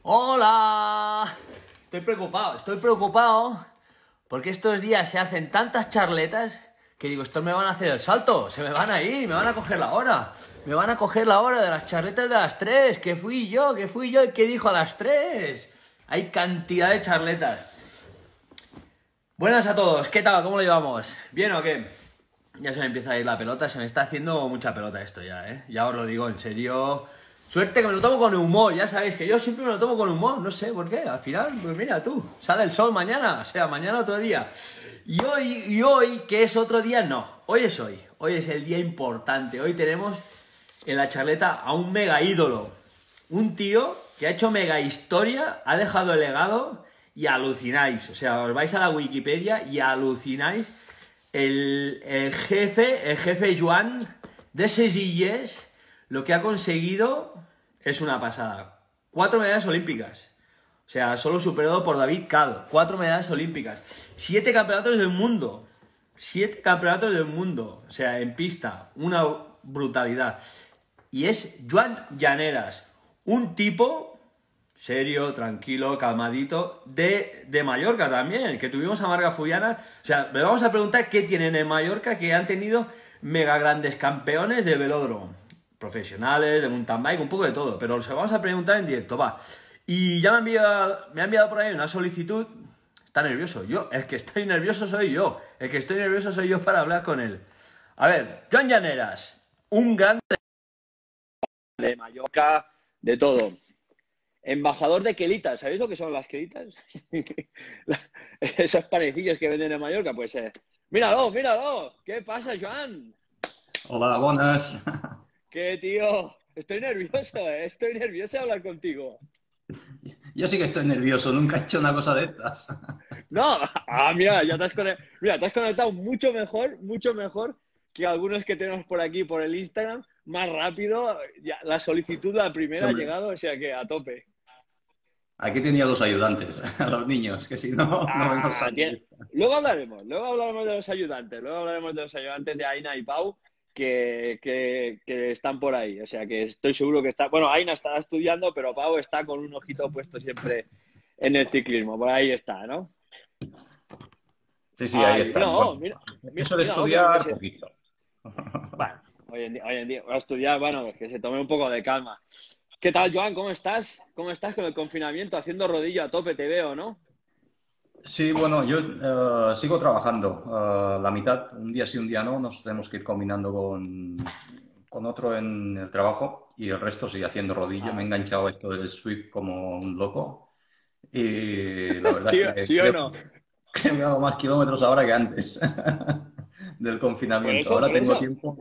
Hola, estoy preocupado porque estos días se hacen tantas charletas que digo, estos me van a hacer el salto, se me van a ir, me van a coger la hora, de las charletas de las 3, que fui yo el que dijo a las 3. Hay cantidad de charletas. Buenas a todos, ¿qué tal? ¿Cómo lo llevamos? ¿Bien o qué? Ya se me empieza a ir la pelota, se me está haciendo mucha pelota esto ya, ¿eh? Ya os lo digo, en serio. Suerte que me lo tomo con humor, ya sabéis que yo siempre me lo tomo con humor, no sé por qué, al final, pues mira tú, sale el sol mañana, o sea, mañana otro día. Y hoy, que es otro día, no, hoy es el día importante, hoy tenemos en la charleta a un mega ídolo, un tío que ha hecho mega historia, ha dejado el legado y alucináis, o sea, os vais a la Wikipedia y alucináis el jefe Joan de Sesilles. Lo que ha conseguido es una pasada. 4 medallas olímpicas. O sea, solo superado por David Cal. 4 medallas olímpicas. 7 campeonatos del mundo. 7 campeonatos del mundo. O sea, en pista. Una brutalidad. Y es Joan Llaneras. Un tipo serio, tranquilo, calmadito. De Mallorca también. Que tuvimos a Marga Fullana. O sea, le vamos a preguntar qué tienen en Mallorca, que han tenido mega grandes campeones de velódromo. Profesionales, de mountain bike, un poco de todo, pero se lo vamos a preguntar en directo, va. Y ya me ha enviado por ahí una solicitud. Está nervioso, el que estoy nervioso soy yo, para hablar con él. A ver, Joan Llaneras, un grande de Mallorca, de todo. Embajador de quelitas, ¿sabéis lo que son las quelitas? Esos panecillos que venden en Mallorca, pues míralo, ¿qué pasa, Joan? Hola, buenas. ¿Qué, tío? Estoy nervioso de hablar contigo. Yo sí que estoy nervioso, nunca he hecho una cosa de estas. No, mira, te has conectado mucho mejor que algunos que tenemos por aquí, por el Instagram, más rápido, ya, la solicitud, la Sí, primera ha hombre, llegado, o sea que a tope. aquí tenía dos ayudantes, a los niños, que si no, no me los Ah, sale. luego hablaremos de los ayudantes de Aina y Pau, que están por ahí, o sea que estoy seguro que está, bueno, Aina está estudiando, pero Pau está con un ojito puesto siempre en el ciclismo, por ahí está, ¿no? Sí, sí, ahí Ay, están. Bueno, no, mira, mira, eso de mira, que estudiar, se, poquito. bueno, hoy en día, voy a estudiar, bueno, que se tome un poco de calma. ¿Qué tal, Joan? ¿Cómo estás? ¿Cómo estás con el confinamiento? Haciendo rodillo a tope, te veo, ¿no? Sí, bueno, yo sigo trabajando. La mitad, un día sí, un día no, nos tenemos que ir combinando con otro en el trabajo y el resto sigue haciendo rodillo. Me he Ah, enganchado a esto del Swift como un loco y la verdad ¿sí, que sí o creo no? que hago más kilómetros ahora que antes del Por confinamiento. eso, Ahora por tengo eso. tiempo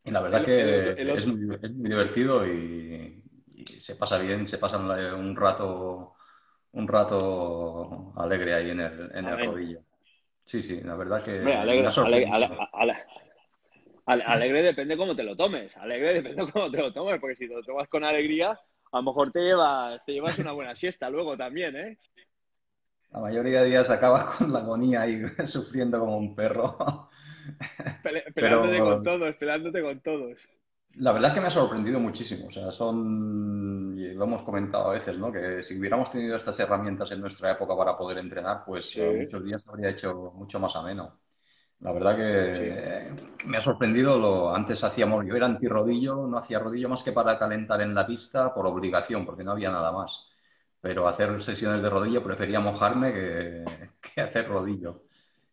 y la verdad El, el otro, que el otro, es muy divertido y se pasa bien, se pasa un rato alegre ahí en el amén. rodillo. Sí, sí, la verdad Hombre, que me ha sorprendido. alegre depende cómo te lo tomes. Alegre depende cómo te lo tomes, porque si te lo tomas con alegría, a lo mejor te llevas una buena siesta luego también, ¿eh? La mayoría de días acaba con la agonía ahí sufriendo como un perro. Peleándote con Pero todos, peleándote con todos. la verdad que me ha sorprendido muchísimo. O sea, y lo hemos comentado a veces, ¿no? Que si hubiéramos tenido estas herramientas en nuestra época para poder entrenar, pues Sí, muchos días habría hecho mucho más ameno. La verdad sí. que me ha sorprendido. Antes hacíamos, yo era antirrodillo, no hacía rodillo más que para calentar en la pista por obligación, porque no había nada más. Pero hacer sesiones de rodillo prefería mojarme que hacer rodillo.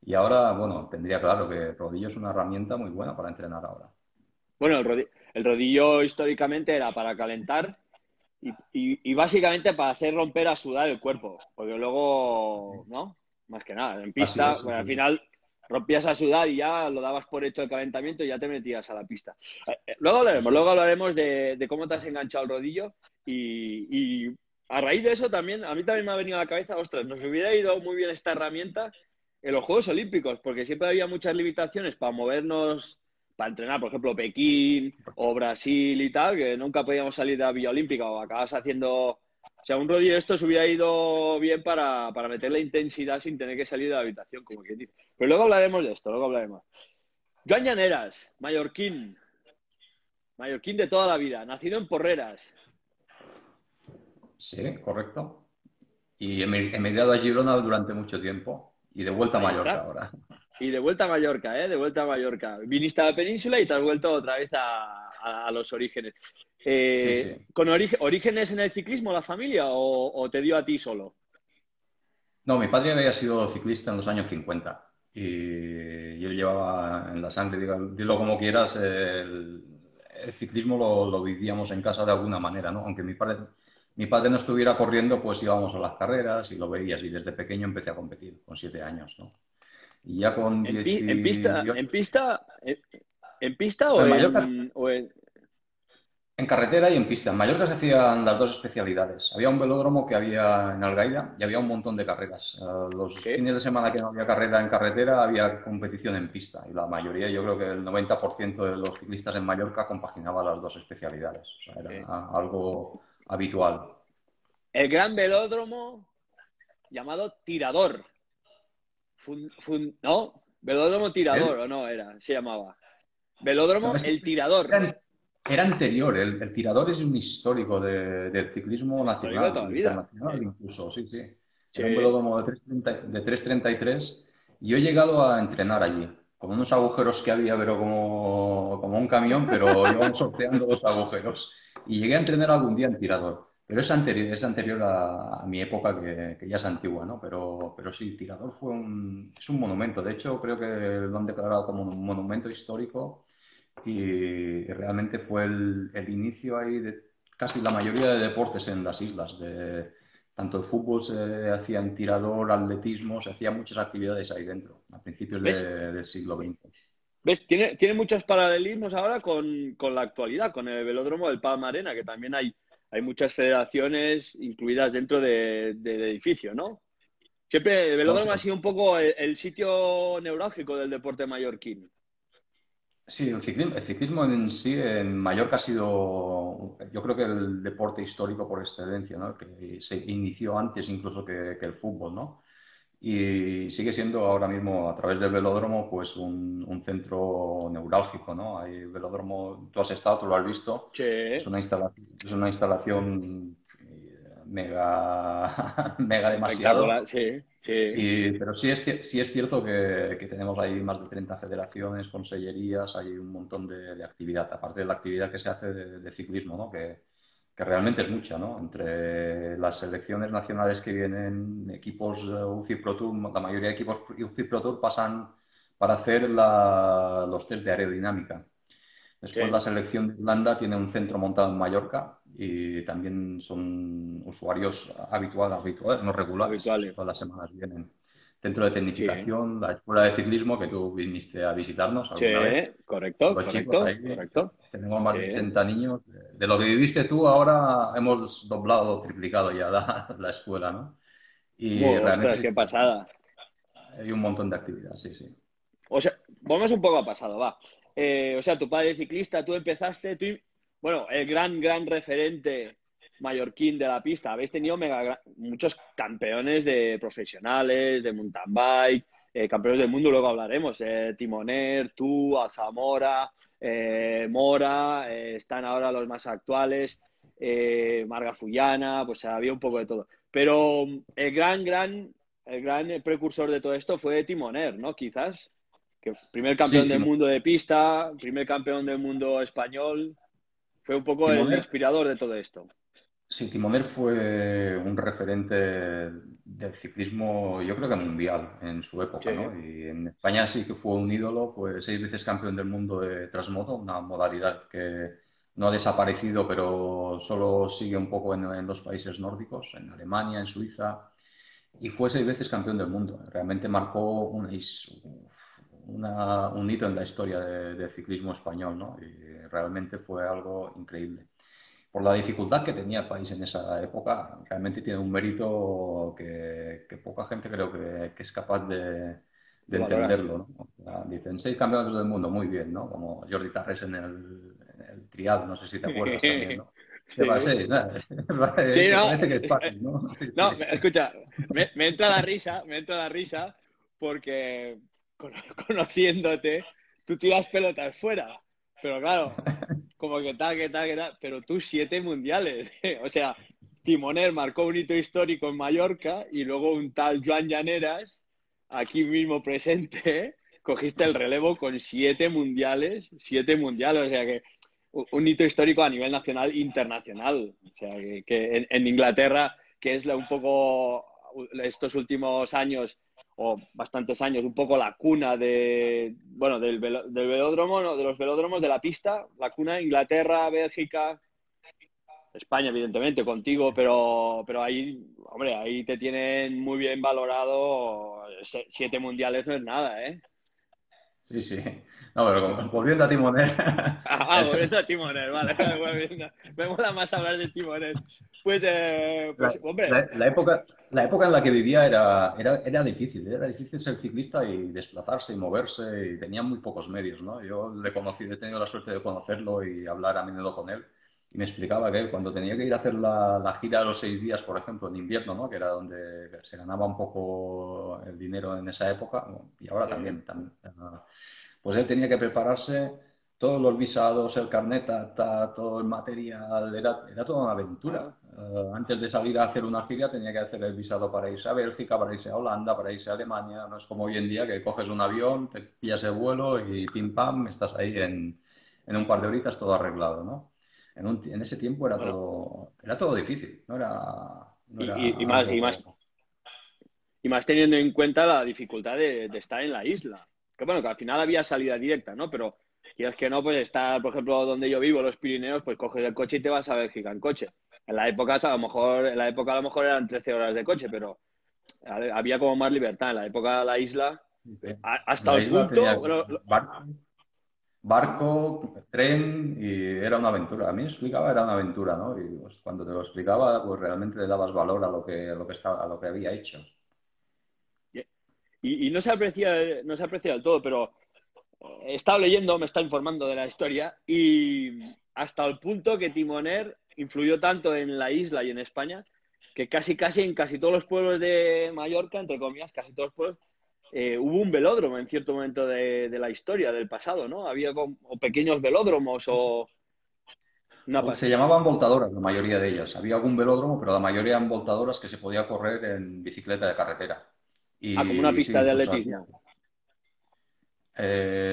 Y ahora, bueno, tendría claro que rodillo es una herramienta muy buena para entrenar ahora. Bueno, el rodillo históricamente era para calentar y básicamente para hacer romper a sudar el cuerpo, porque luego, ¿no? Más que nada, en Así pista, es, bueno, al así es. final rompías a sudar y ya lo dabas por hecho el calentamiento y ya te metías a la pista. Luego hablaremos de cómo te has enganchado el rodillo y a raíz de eso también, a mí también me ha venido a la cabeza, ostras, nos hubiera ido muy bien esta herramienta en los Juegos Olímpicos, porque siempre había muchas limitaciones para movernos, para entrenar, por ejemplo, Pekín o Brasil y tal, que nunca podíamos salir de la Villa Olímpica o acabas haciendo... O sea, un rodillo de esto se hubiera ido bien para meter la intensidad sin tener que salir de la habitación, como quien dice. Pero luego hablaremos de esto, luego hablaremos. Joan Llaneras, mallorquín de toda la vida, nacido en Porreras. Sí, correcto. Y he emigrado a Girona durante mucho tiempo y de vuelta a Ahí Mallorca está. ahora. Y de vuelta a Mallorca, ¿eh? De vuelta a Mallorca. Viniste a la península y te has vuelto otra vez a los orígenes. Sí, sí. ¿Con orígenes en el ciclismo la familia o te dio a ti solo? No, mi padre había sido ciclista en los años 50 y yo llevaba en la sangre, dilo como quieras, el ciclismo lo vivíamos en casa de alguna manera, ¿no? Aunque mi padre no estuviera corriendo, pues íbamos a las carreras y lo veías y desde pequeño empecé a competir con 7 años, ¿no? Y ya con ¿En, en pista, 18... en pista En Mallorca, o en... en carretera y en pista. En Mallorca se hacían las dos especialidades. Había un velódromo que había en Algaida y había un montón de carreras. Los ¿Qué? fines de semana que no había carrera en carretera, había competición en pista. Y la mayoría, yo creo que el 90% de los ciclistas en Mallorca compaginaba las dos especialidades. O sea, era ¿Qué? algo habitual. El gran velódromo llamado Tirador. ¿No? Velódromo Tirador, ¿Él? ¿o no era? Se llamaba. No, Velódromo El Tirador. era anterior. El tirador es un histórico del ciclismo Histórico de nacional toda e la vida. internacional, incluso. Sí, sí. Sí. Era un velódromo de 333 y yo he llegado a entrenar allí, con unos agujeros que había, pero como un camión, pero íbamos sorteando los agujeros. Y llegué a entrenar algún día en tirador. Pero es anterior a mi época, que ya es antigua, ¿no? Pero sí, Tirador es un monumento. De hecho, creo que lo han declarado como un monumento histórico y realmente fue el inicio ahí de casi la mayoría de deportes en las islas. Tanto el fútbol se hacía en tirador, atletismo, se hacían muchas actividades ahí dentro, a principios ¿Ves? del siglo XX. ¿Ves? Tiene muchos paralelismos ahora con la actualidad, con el velódromo del Palma Arena, que también hay muchas federaciones incluidas dentro del edificio, ¿no? Siempre el No sé. velódromo ha sido un poco el sitio neurálgico del deporte mallorquín. Sí, el ciclismo en sí en Mallorca ha sido, yo creo que el deporte histórico por excelencia, ¿no? Que se inició antes incluso que el fútbol, ¿no? Y sigue siendo ahora mismo a través del velódromo pues un centro neurálgico, ¿no? Hay velódromo, tú has estado, tú lo has visto, Che, es una instalación mega, mega espectacular, demasiado. sí, sí. Pero sí es cierto que tenemos ahí más de 30 federaciones, consellerías, hay un montón de actividad, aparte de la actividad que se hace de ciclismo, ¿no? Que realmente es mucha, ¿no? Entre las selecciones nacionales que vienen, equipos UCI Pro Tour, la mayoría de equipos UCI Pro Tour pasan para hacer los test de aerodinámica. Después la Sí, selección de Irlanda tiene un centro montado en Mallorca y también son usuarios habituales, no regulares. habituales. Todas las semanas vienen. Centro de Sí, tecnificación, la escuela de ciclismo que tú viniste a visitarnos sí, alguna vez. Con correcto, los chicos correcto, ahí correcto. tenemos más Sí. de 80 niños. De lo que viviste tú, ahora hemos doblado, triplicado ya la escuela, ¿no? Y realmente Ostras, sí, qué pasada. hay un montón de actividades, sí, sí. O sea, vamos un poco a pasado, va. O sea, tu padre ciclista, tú empezaste, bueno, el gran referente mallorquín de la pista. Habéis tenido muchos campeones de profesionales, de mountain bike, campeones del mundo, luego hablaremos. Timoner, tú, Alzamora, Mora, están ahora los más actuales, Marga Fullana, pues había un poco de todo. Pero el gran precursor de todo esto fue Timoner, ¿no? Quizás que primer campeón Sí, del mundo de pista, primer campeón del mundo español, fue un poco el Timoner. inspirador de todo esto. Sí, Timoner fue un referente del ciclismo, yo creo que mundial en su época, Sí, ¿no? Y en España sí que fue un ídolo, fue 6 veces campeón del mundo de Transmoto, una modalidad que no ha desaparecido, pero solo sigue un poco en los países nórdicos, en Alemania, en Suiza, y fue 6 veces campeón del mundo. Realmente marcó un hito en la historia del ciclismo español, ¿no? Y realmente fue algo increíble por la dificultad que tenía el país en esa época, realmente tiene un mérito que poca gente creo que es capaz de de valorar. entenderlo, ¿no? O sea, dicen, 6 campeonatos del mundo, muy bien, ¿no? Como Jordi Tarres en el trial, no sé si te acuerdas también, ¿no? ¿Qué va a Sí, ser? Nada, sí, que no, parece que es fácil, ¿no? Sí, no, sí. escucha, me entra la risa, me entra la risa porque conociéndote, tú tiras pelotas fuera, pero claro, como que tal, pero tú 7 mundiales, o sea, Timoner marcó un hito histórico en Mallorca y luego un tal Joan Llaneras, aquí mismo presente, cogiste el relevo con 7 mundiales, o sea que un hito histórico a nivel nacional e internacional. O sea que en Inglaterra, que es un poco estos últimos años o bastantes años, un poco la cuna bueno, del velódromo, no, de los velódromos de la pista, la cuna Inglaterra, Bélgica, España, evidentemente, contigo, pero ahí, hombre, ahí te tienen muy bien valorado. 7 mundiales no es nada, ¿eh? Sí, sí. No, pero volviendo a Timoner. Volviendo a Timoner, vale. Me mola más hablar de Timoner. Pues, La, hombre, la época en la que vivía era difícil. Era difícil ser ciclista y desplazarse y moverse. Y tenía muy pocos medios, ¿no? Yo he tenido la suerte de conocerlo y hablar a menudo con él. Y me explicaba que él, cuando tenía que ir a hacer la gira de los 6 días, por ejemplo, en invierno, ¿no? Que era donde se ganaba un poco el dinero en esa época, bueno, y ahora también, pues él tenía que prepararse todos los visados, el carnet, todo el material, era toda una aventura. Antes de salir a hacer una gira tenía que hacer el visado para irse a Bélgica, para irse a Holanda, para irse a Alemania. No es como hoy en día que coges un avión, te pillas el vuelo y pim pam, estás ahí en un par de horitas todo arreglado, ¿no? En ese tiempo bueno, era todo difícil, no era y más, y más, algo... y más teniendo en cuenta la dificultad de estar en la isla. Que bueno, que al final había salida directa, ¿no? Pero quieres que no, pues estar, por ejemplo, donde yo vivo, los Pirineos, pues coges el coche y te vas a Bélgica en coche. En la época a lo mejor eran 13 horas de coche, pero había como más libertad. En la época de la isla, hasta La el isla punto, tenía bueno, barco, tren y era una aventura. A mí me explicaba, era una aventura, ¿no? Y pues, cuando te lo explicaba, pues realmente le dabas valor a lo que estaba, a lo que había hecho. y no se aprecia del todo, pero he estado leyendo, me está informando de la historia y hasta el punto que Timoner influyó tanto en la isla y en España que casi en casi todos los pueblos de Mallorca, entre comillas, casi todos los pueblos, hubo un velódromo en cierto momento de la historia, del pasado, ¿no? Había o pequeños velódromos o una Se pasada. llamaban voltadoras, la mayoría de ellas. Había algún velódromo, pero la mayoría eran voltadoras que se podía correr en bicicleta de carretera. Como una Y sí, pista de incluso había. atletismo.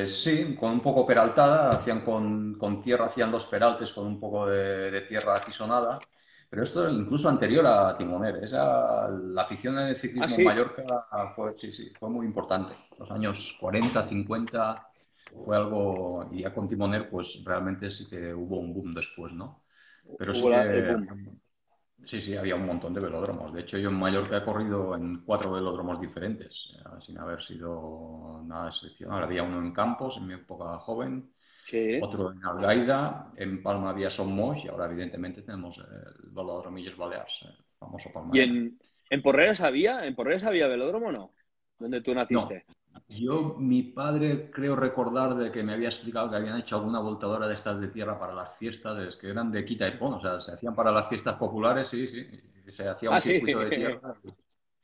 Sí, con un poco peraltada, hacían con tierra, hacían los peraltes con un poco de tierra apisonada, pero esto era incluso anterior a Timoner. La afición en el Ah, ciclismo en sí. Mallorca sí, sí, fue muy importante. Los años 40, 50 fue algo, y ya con Timoner pues realmente sí que hubo un boom después, ¿no? Pero sí Hubo el que boom. sí, sí, había un montón de velódromos. De hecho, yo en Mallorca he corrido en 4 velódromos diferentes, sin haber sido nada excepcional. Había uno en Campos, en mi época joven, Sí. otro en Algaida, en Palma había Son Moix y ahora, evidentemente, tenemos el velódromo Illes Balears, famoso ¿Y palmarena. en Porreres había velódromo o no? ¿Donde tú No, naciste? mi padre creo recordar de que me había explicado que habían hecho alguna voltadora de estas de tierra para las fiestas, que eran de quita y pon, o sea, se hacían para las fiestas populares, sí, sí, y se hacía un Ah, sí. circuito de tierra.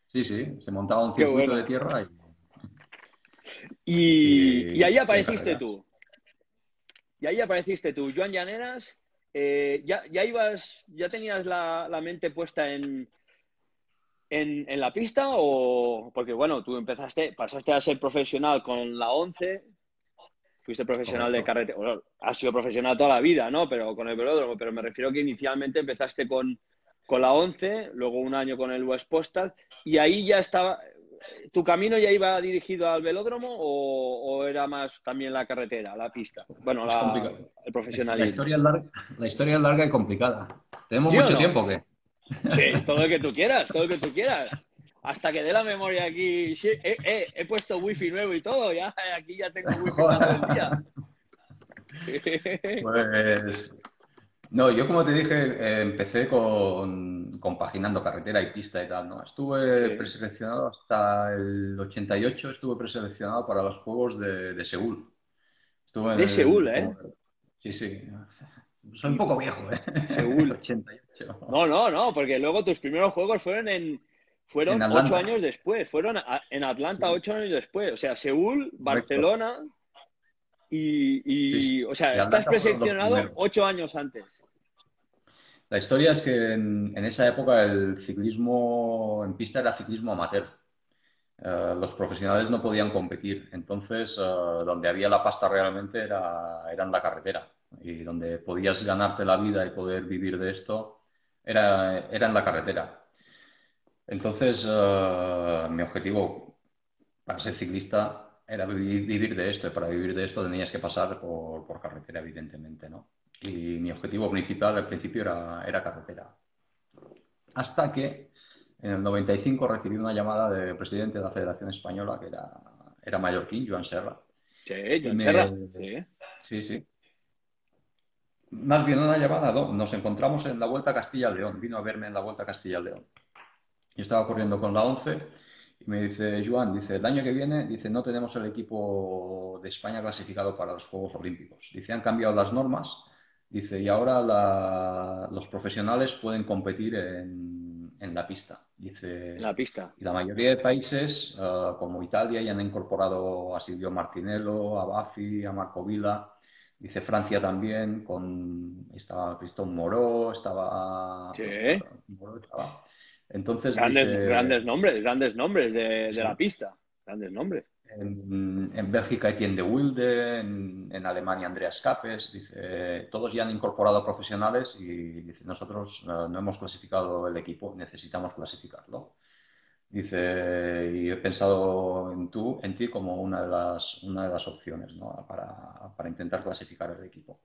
Sí, sí, se montaba un Qué circuito de bueno. tierra Y ahí y en apareciste carrera. tú. Y ahí apareciste tú, Joan Llaneras. ¿Ya tenías la mente puesta en la pista? O porque, bueno, tú pasaste a ser profesional con la 11, fuiste profesional de Correcto. carretera, bueno, has sido profesional toda la vida, ¿no? Pero con el velódromo, pero me refiero que inicialmente empezaste con la 11, luego un año con el West Postal, y ahí ya estaba, ¿tu camino ya iba dirigido al velódromo o era más también la carretera, la pista? Bueno, Es complicado. el La profesionalismo. historia es larga, la historia es larga y complicada. ¿Tenemos ¿Sí o mucho no? tiempo o qué? Sí, todo lo que tú quieras, todo lo que tú quieras. Hasta que dé la memoria aquí. Sí, he puesto wifi nuevo y todo, ya aquí ya tengo wifi para todo el día. Pues no, yo como te dije, empecé compaginando carretera y pista y tal, ¿no? Estuve Sí. preseleccionado hasta el 88, estuve preseleccionado para los Juegos de Seúl. Estuve en De Seúl, ¿eh? Sí, sí. Soy un poco Flipa. viejo, ¿eh? Seúl. 88. No, no, no, porque luego tus primeros juegos En fueron ocho Atlanta. años después, fueron en Atlanta Sí, 8 años después. O sea, Seúl, correcto. Barcelona Sí, sí. o sea, Y estás Atlanta fueron los preseleccionado primeros. 8 años antes. La historia es que en esa época el ciclismo en pista era ciclismo amateur. Los profesionales no podían competir. Entonces, donde había la pasta realmente era en la carretera. Y donde podías ganarte la vida y poder vivir de esto era en la carretera. Entonces, mi objetivo para ser ciclista era vivir de esto. Y para vivir de esto tenías que pasar por carretera, evidentemente, ¿no? Y mi objetivo principal al principio era carretera. Hasta que en el 95 recibí una llamada del presidente de la Federación Española, que era mallorquín, Joan Serra. Sí, Y Joan Serra, me... sí. Sí, sí. Más bien una llamada, no. Nos encontramos en la Vuelta a Castilla y León. Vino a verme en la Vuelta a Castilla y León. Yo estaba corriendo con la 11 y me dice, Joan, dice, el año que viene, dice, no tenemos el equipo de España clasificado para los Juegos Olímpicos. Dice, han cambiado las normas, dice, y ahora los profesionales pueden competir en la pista. En Dice, la pista. y la mayoría de países, como Italia, ya han incorporado a Silvio Martinello, a Bafi, a Marco Vila. Dice Francia también, estaba Cristón Moró, estaba... Sí. Moró estaba. Entonces Grandes nombres de la sí, pista. Grandes nombres. en Bélgica Etienne de Wilde, en Alemania Andreas Capes, dice, todos ya han incorporado a profesionales y dice, nosotros no hemos clasificado el equipo, necesitamos clasificarlo. Dice, y he pensado en ti como una de las opciones, ¿no? para intentar clasificar el equipo.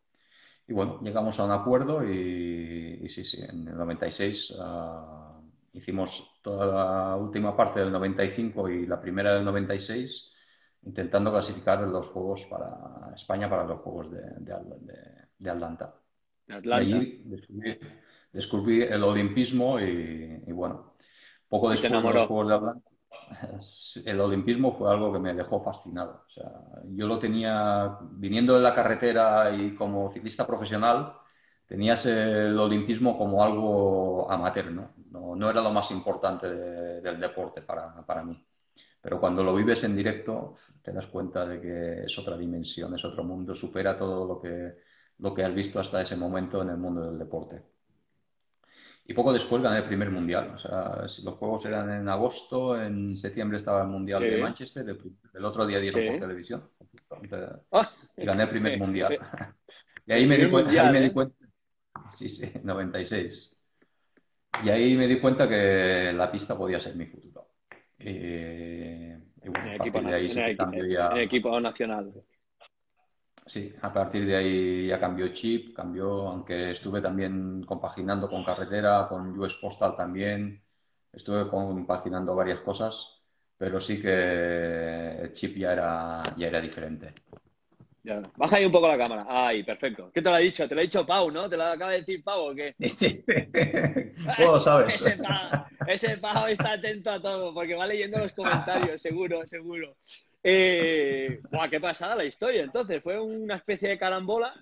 Y bueno, llegamos a un acuerdo y sí, sí, en el 96 hicimos toda la última parte del 95 y la primera del 96 intentando clasificar los Juegos para España para los Juegos de Atlanta. Y Atlanta. allí descubrí el olimpismo y bueno, poco Y te después de los enamoró. Juegos de Atlanta, el olimpismo fue algo que me dejó fascinado. O sea, yo lo tenía, viniendo de la carretera y como ciclista profesional, tenías el olimpismo como algo amateur, ¿no? No era lo más importante del deporte para mí. Pero cuando lo vives en directo, te das cuenta de que es otra dimensión, es otro mundo, supera todo lo que has visto hasta ese momento en el mundo del deporte. Y poco después gané el primer mundial. O sea, si los juegos eran en agosto, en septiembre estaba el mundial de Sí, Manchester, el otro día dieron por sí. televisión. Ah, Y gané el primer mundial. Y el primer ahí mundial, me di ¿eh? cuenta, sí, sí, 96. Y ahí me di cuenta que la pista podía ser mi futuro. Y bueno, En a el equipo, partir de ahí sí que cambió ya. en el equipo nacional. Sí, a partir de ahí ya cambió chip, cambió, aunque estuve también compaginando con carretera, con US Postal también, estuve compaginando varias cosas, pero sí que el chip ya era diferente. Ya. Baja ahí un poco la cámara. Ahí, perfecto. ¿Qué te lo ha dicho? Te lo ha dicho Pau, ¿no? ¿Te lo acaba de decir Pau o qué? Sí. ¿Cómo lo sabes? Ese Pau está atento a todo, porque va leyendo los comentarios, seguro, seguro. Buah, qué pasada la historia. Entonces, fue una especie de carambola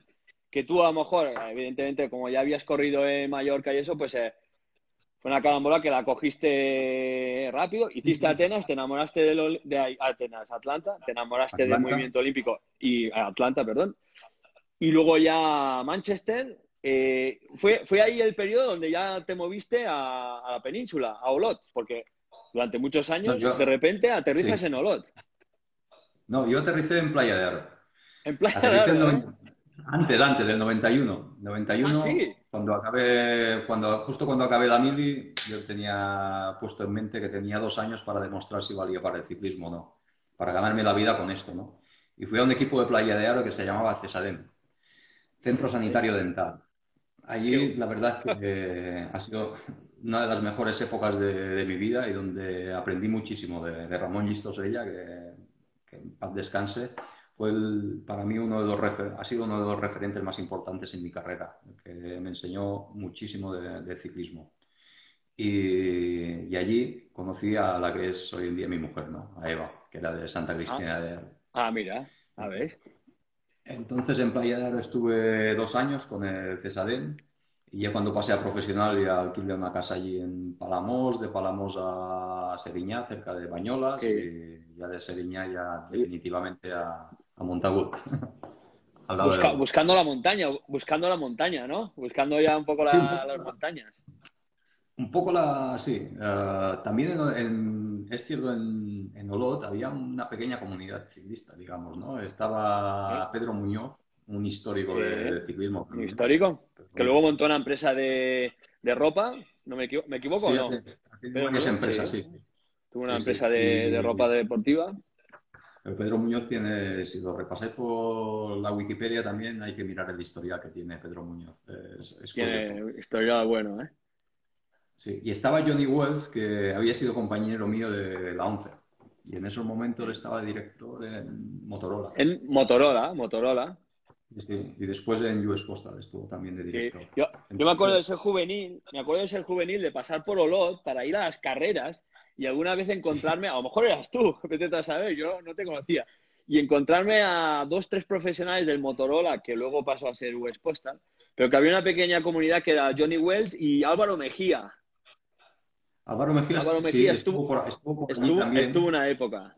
que tú a lo mejor, evidentemente, como ya habías corrido en Mallorca y eso, pues fue una carambola que la cogiste rápido, hiciste Atenas, te enamoraste de Atenas, Atlanta, te enamoraste del Atlanta. movimiento olímpico y Atlanta, perdón, y luego ya Manchester. Fue ahí el periodo donde ya te moviste a la península, a Olot, porque durante muchos No, años de yo, repente aterrizas sí. en Olot, No, yo aterricé en Playa de Aro. en Playa de Aterricé Aro, ¿eh? antes del 91. Ah, sí. 91, justo cuando acabé la mili, yo tenía puesto en mente que tenía 2 años para demostrar si valía para el ciclismo o no, para ganarme la vida con esto, ¿no? Y fui a un equipo de Playa de Aro que se llamaba CESADEN, Centro ¿Eh? Sanitario Dental. Qué- Allí, la verdad que ha sido una de las mejores épocas de mi vida y donde aprendí muchísimo de Ramón Llistosella, que en paz descanse. Para mí ha sido uno de los referentes más importantes en mi carrera, que me enseñó muchísimo de ciclismo. Y allí conocí a la que es hoy en día mi mujer, ¿no? A Eva, que era de Santa Ah, Cristina de... mira, a ver. Entonces en Playa de Aro estuve 2 años con el Cesadén y ya cuando pasé a profesional ya alquilé una casa allí en Palamós, de Palamós a Seriñá, cerca de Bañolas Que, y ya de Seriñá ya definitivamente a Montagut. al lado del Oro. buscando la montaña, ¿no? Buscando ya un poco Sí, las montañas. un poco sí. También es cierto, en Olot había una pequeña comunidad ciclista, digamos, ¿no? ¿Eh? Estaba Pedro Muñoz, un histórico Sí, de ciclismo muy también. histórico. Que Pedro luego montó una empresa de ropa, ¿no me equivoco o Sí, no? ha tenido Pedro varias Muñoz, empresas, sí. sí. Tuvo una Sí, empresa sí. de ropa deportiva. Pedro Muñoz tiene, si lo repasáis por la Wikipedia también, hay que mirar el historial que tiene Pedro Muñoz. Es curioso. Tiene historial bueno, ¿eh? Sí. Y estaba Johnny Wells, que había sido compañero mío de la ONCE. Y en esos momentos estaba de director en Motorola. En Motorola. Sí, sí. Y después en US Postal estuvo también de Sí. director. Yo me acuerdo de Entonces, ser juvenil, de pasar por Olot para ir a las carreras y alguna vez sí, encontrarme, a lo mejor eras tú, vete a saber, yo no te conocía, y encontrarme a dos, tres profesionales del Motorola, que luego pasó a ser US Postal, pero que había una pequeña comunidad que era Johnny Wells y Álvaro Mejía. Álvaro Mejía, Álvaro sí, Mejía estuvo por allí estuvo también. una época.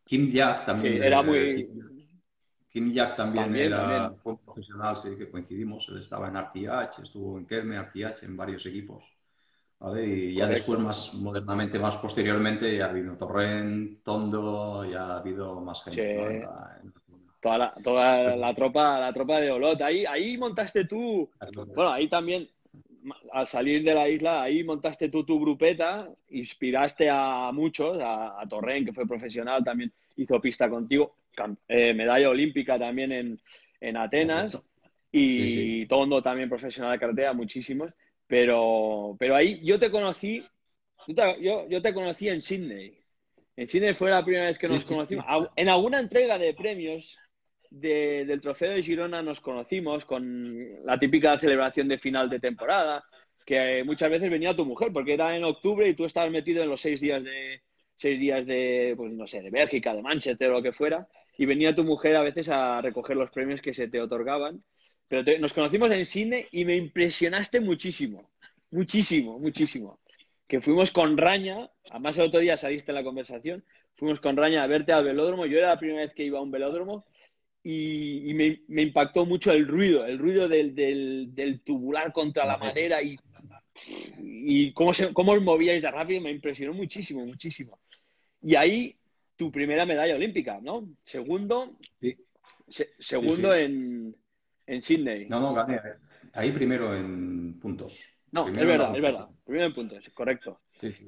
Kim Jack Sí, también, era muy... Kim Jack también También. fue un profesional, sí, que coincidimos. Él estaba en RTH, estuvo en Kerme, RTH, en varios equipos. ¿Vale? Y ya después, Correcto. más modernamente, más posteriormente, ya ha habido Torrent, Tondo, ya ha habido más Sí. gente, ¿no? Toda la tropa de Olot. Ahí montaste tú, bueno, ahí también, al salir de la isla, ahí montaste tú tu grupeta, inspiraste a muchos, a Torrent, que fue profesional, también hizo pista contigo, medalla olímpica también en Atenas, Correcto. Sí, sí. y Tondo también profesional de carretera, muchísimos, pero ahí yo te conocí, yo te conocí en Sydney. En Sydney fue la primera vez que Sí, nos sí, conocimos. sí. En alguna entrega de premios del Trofeo de Girona nos conocimos con la típica celebración de final de temporada, que muchas veces venía tu mujer, porque era en octubre y tú estabas metido en los 6 días de, pues no sé, de Bélgica, de Manchester o lo que fuera, y venía tu mujer a veces a recoger los premios que se te otorgaban. Pero nos conocimos en cine y me impresionaste muchísimo, muchísimo, muchísimo. Que fuimos con Raña, además el otro día saliste en la conversación, fuimos con Raña a verte al velódromo, yo era la primera vez que iba a un velódromo y me impactó mucho el ruido del tubular contra la La leche. madera y cómo os movíais de rápido, me impresionó muchísimo, muchísimo. Y ahí tu primera medalla olímpica, ¿no? Segundo, Sí, sí, segundo sí. en Sydney. No, no, gané. Ahí primero en puntos. No, es Primero en la verdad, es puntuación. verdad. Primero en puntos, correcto. Sí, sí.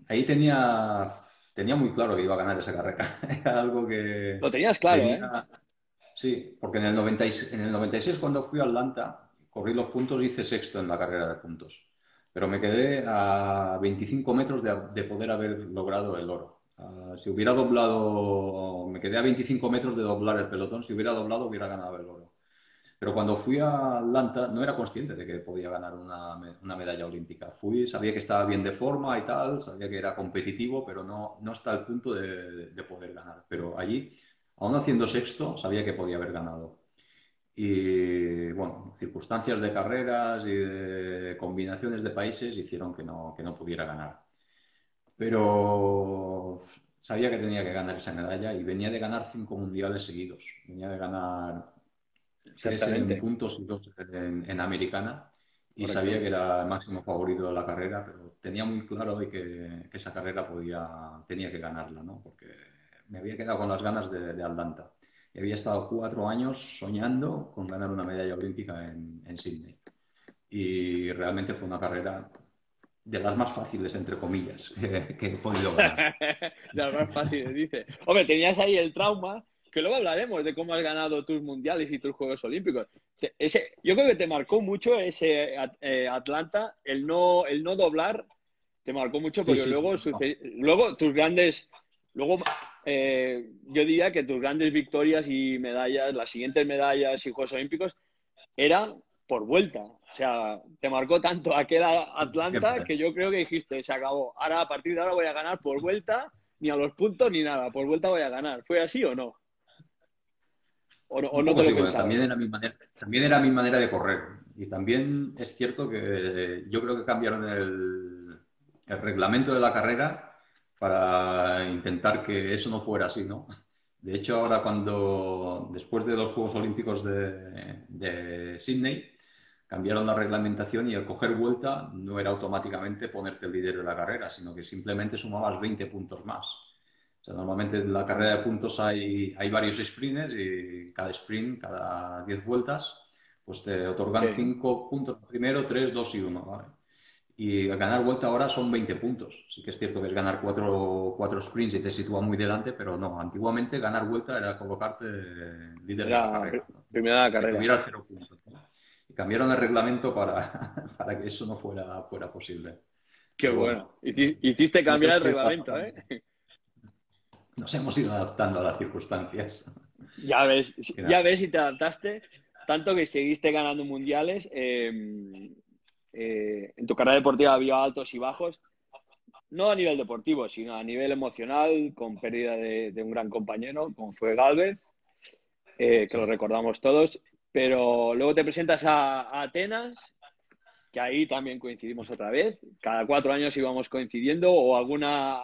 Ahí tenía muy claro que iba a ganar esa carrera. Era algo que Lo tenías claro, ¿eh? venía. Sí, porque en el 96 cuando fui a Atlanta, corrí los puntos y hice sexto en la carrera de puntos. Pero me quedé a 25 metros de poder haber logrado el oro. Si hubiera doblado, me quedé a 25 metros de doblar el pelotón. Si hubiera doblado, hubiera ganado el oro. Pero cuando fui a Atlanta no era consciente de que podía ganar una medalla olímpica. Sabía que estaba bien de forma y tal, sabía que era competitivo, pero no hasta el punto de poder ganar. Pero allí, aún haciendo sexto, sabía que podía haber ganado. Y bueno, circunstancias de carreras y de combinaciones de países hicieron que no pudiera ganar. Pero sabía que tenía que ganar esa medalla y venía de ganar 5 mundiales seguidos. Venía de ganar tres en Exactamente, puntos y dos en americana. Y sabía correcto. que era el máximo favorito de la carrera, pero tenía muy claro de que esa carrera tenía que ganarla, ¿no? Porque me había quedado con las ganas de Atlanta. Y había estado 4 años soñando con ganar una medalla olímpica en Sydney. Y realmente fue una carrera de las más fáciles, entre comillas, que he podido ganar. Las más fáciles, dice. Hombre, tenías ahí el trauma, que luego hablaremos de cómo has ganado tus mundiales y tus Juegos Olímpicos. Yo creo que te marcó mucho ese Atlanta, el no doblar, te marcó mucho Sí, porque sí, luego tus grandes, luego yo diría que tus grandes victorias y medallas, las siguientes medallas y Juegos Olímpicos era por vuelta. O sea, te marcó tanto aquel Atlanta siempre. que yo creo que dijiste, se acabó. Ahora, a partir de ahora voy a ganar por vuelta, ni a los puntos ni nada. Por vuelta voy a ganar. ¿Fue así o no? O Un no poco te sí, lo bueno, pensabas. también era mi manera de correr. Y también es cierto que yo creo que cambiaron el reglamento de la carrera para intentar que eso no fuera así, ¿no? De hecho, ahora después de los Juegos Olímpicos de Sydney, cambiaron la reglamentación y el coger vuelta no era automáticamente ponerte el líder de la carrera, sino que simplemente sumabas 20 puntos más. O sea, normalmente en la carrera de puntos hay varios sprints y cada sprint, cada 10 vueltas, pues te otorgan Sí. 5 puntos primero, 3, 2 y uno, ¿vale? Y ganar vuelta ahora son 20 puntos. Sí que es cierto que es ganar cuatro sprints y te sitúa muy delante, pero no. Antiguamente ganar vuelta era colocarte líder de la Era carrera, ¿no? primera de la Que carrera. tuviera 0 puntos, ¿no? Y cambiaron el reglamento para que eso no fuera posible. Qué Pero bueno. bueno, Hiciste yo cambiar creo el que reglamento, ¿eh? nos hemos ido adaptando a las circunstancias. Que Ya nada, ves si te adaptaste, tanto que seguiste ganando mundiales. En tu carrera deportiva había altos y bajos, no a nivel deportivo, sino a nivel emocional, con pérdida de un gran compañero, como fue Galvez, que lo sí. recordamos todos. Pero luego te presentas a Atenas, que ahí también coincidimos otra vez. Cada 4 años íbamos coincidiendo o alguna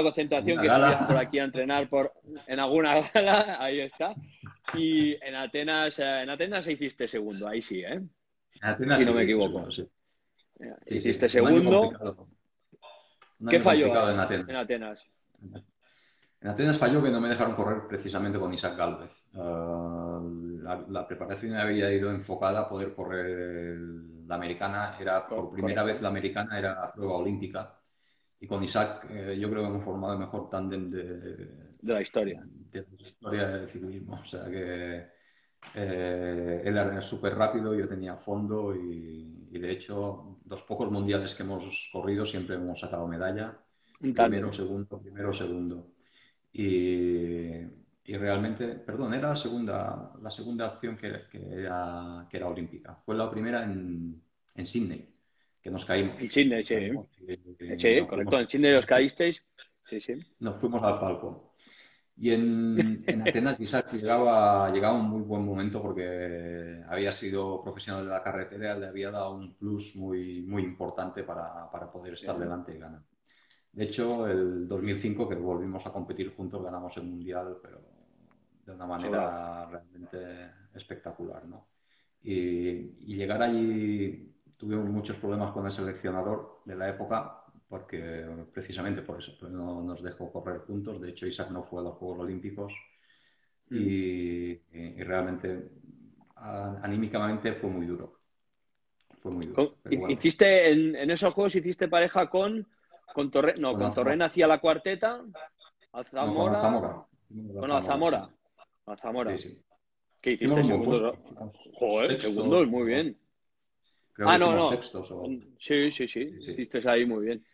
concentración Una que subías por gala. aquí a entrenar en alguna gala, ahí está. Y en Atenas hiciste segundo, ahí sí, ¿eh? En Atenas Si no sí me que hice segundo, equivoco. sí. Sí, Hiciste sí. Un año segundo. complicado. Un ¿Qué año falló complicado en ahí, Atenas. en Atenas? En Atenas falló que no me dejaron correr precisamente con Isaac Gálvez. La preparación había ido enfocada a poder correr la americana. Por primera vez Correcto. la americana era prueba olímpica. Y con Isaac yo creo que hemos formado el mejor tándem De la historia. de la historia del ciclismo. O sea que él era súper rápido, yo tenía fondo y de hecho los pocos mundiales que hemos corrido siempre hemos sacado medalla. Un tándem. Primero, segundo. Y, y realmente, perdón, era la segunda opción que era olímpica. Fue la primera en Sydney, que nos caímos. En Sydney, Nos sí. caímos y Sí, correcto. En Sydney os caísteis. Sí, sí. nos fuimos al palco. Y en Atenas quizás llegaba un muy buen momento porque había sido profesional de la carretera, le había dado un plus muy, muy importante para poder estar Bien. delante y ganar. De hecho, el 2005 que volvimos a competir juntos, ganamos el Mundial, pero de una Sobrado. manera realmente espectacular, ¿no? Y llegar allí, tuvimos muchos problemas con el seleccionador de la época, porque precisamente por eso, pues no nos dejó correr juntos. De hecho, Isaac no fue a los Juegos Olímpicos Mm. y realmente anímicamente fue muy duro. Fue muy duro. Pero bueno, Hiciste en esos juegos hiciste pareja con Torre, no, con con Torrent Alzamora. hacía la cuarteta, No, con Alzamora, Alzamora. Con con Alzamora, sí. Alzamora, Sí, Alzamora. sí. ¿Qué Hicimos hiciste? un buen Segundos. puesto. Hicimos Joder, sextos, segundos, muy bien. creo que Ah, no, hicimos no. sextos o Sí, sí, sí. sí, sí. Hiciste ahí muy bien.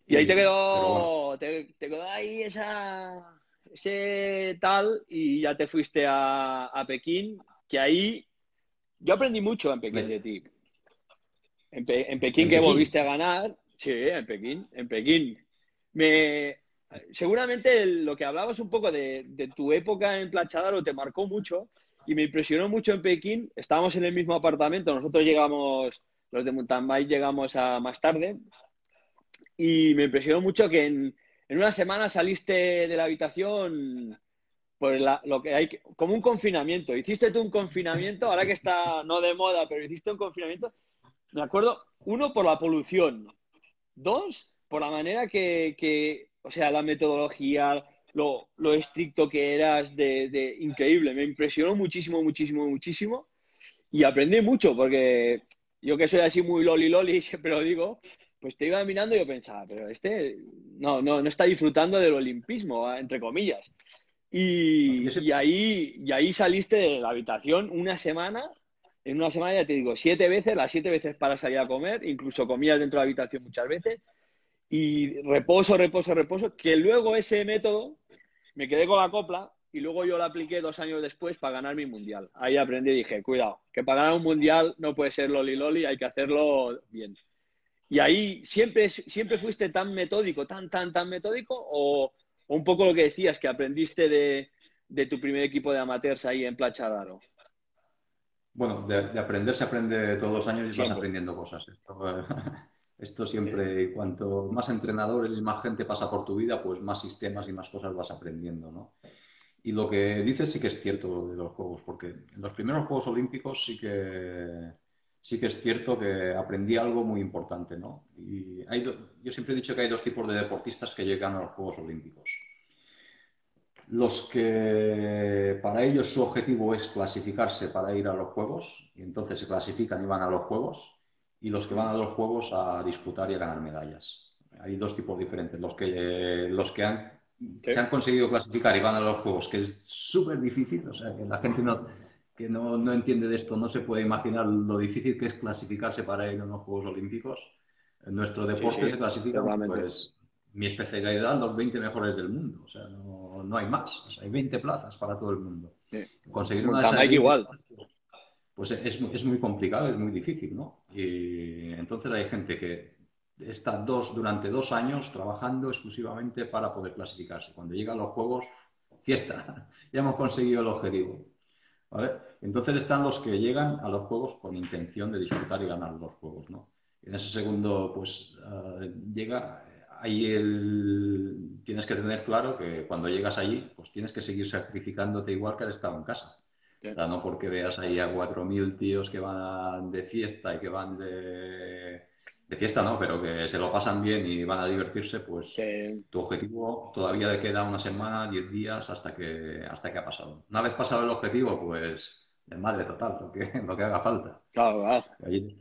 Y ahí Pero bueno, te quedó ahí ese tal y ya te fuiste a Pekín, que ahí yo aprendí mucho en Pekín me- de ti. En Pekín en que Pekín. volviste a ganar, sí, en Pekín. Me, seguramente lo que hablabas un poco de tu época en Planchadaro te marcó mucho y me impresionó mucho en Pekín. Estábamos en el mismo apartamento, nosotros llegamos, los de Mountain Bike llegamos a más tarde y me impresionó mucho que en una semana saliste de la habitación por lo que hay, como un confinamiento. Hiciste tú un confinamiento, ahora que está no de moda, pero hiciste un confinamiento. Me acuerdo, uno, por la polución. Dos, por la manera o sea, la metodología, lo estricto que eras, increíble. Me impresionó muchísimo, muchísimo, muchísimo. Y aprendí mucho, porque yo que soy así muy loli loli, siempre lo digo, pues te iba mirando y yo pensaba, pero no está disfrutando del olimpismo, entre comillas. Yo Y ahí saliste de la habitación una semana. En una semana ya te digo, 7 veces, las 7 veces para salir a comer, incluso comías dentro de la habitación muchas veces, y reposo, reposo, reposo, que luego ese método me quedé con la copla y luego yo lo apliqué 2 años después para ganar mi mundial. Ahí aprendí y dije, cuidado, que para ganar un mundial no puede ser loli loli, hay que hacerlo bien. Y ahí siempre fuiste tan metódico, tan metódico, o un poco lo que decías, que aprendiste de tu primer equipo de amateurs ahí en Plachadaro. Bueno, de aprender se aprende todos los años y vas Siempre. aprendiendo cosas. esto siempre, cuanto más entrenadores y más gente pasa por tu vida, pues más sistemas y más cosas vas aprendiendo, ¿no? Y lo que dices sí que es cierto de los Juegos, porque en los primeros Juegos Olímpicos sí que es cierto que aprendí algo muy importante, ¿no? Y yo siempre he dicho que hay dos tipos de deportistas que llegan a los Juegos Olímpicos. Los que para ellos su objetivo es clasificarse para ir a los Juegos, y entonces se clasifican y van a los Juegos, y los que van a los Juegos a disputar y a ganar medallas. Hay dos tipos diferentes. Se han Sí, conseguido clasificar y van a los Juegos, que es súper difícil, o sea, que la gente no entiende de esto, no se puede imaginar lo difícil que es clasificarse para ir a los Juegos Olímpicos. En nuestro sí, deporte sí, se clasifican, totalmente. pues, mi especialidad, los 20 mejores del mundo. O sea, no hay más. O sea, hay 20 plazas para todo el mundo. Sí. Conseguir una de Mountain esas bike 20 igual. plazas, pues es muy complicado, es muy difícil, ¿no? Y entonces hay gente que está durante 2 años trabajando exclusivamente para poder clasificarse. Cuando llegan los juegos, fiesta, ya hemos conseguido el objetivo. ¿Vale? Entonces están los que llegan a los juegos con intención de disfrutar y ganar los juegos, ¿no? En ese segundo, pues llega, tienes que tener claro que cuando llegas allí, pues tienes que seguir sacrificándote igual que has estado en casa. O Sí. sea, no porque veas ahí a 4.000 tíos que van de fiesta y que van de fiesta, no, pero que se lo pasan bien y van a divertirse, pues Sí. tu objetivo todavía le queda una semana, 10 días hasta que ha pasado. Una vez pasado el objetivo, pues desmadre total, lo que haga falta. Claro, claro. Ahí-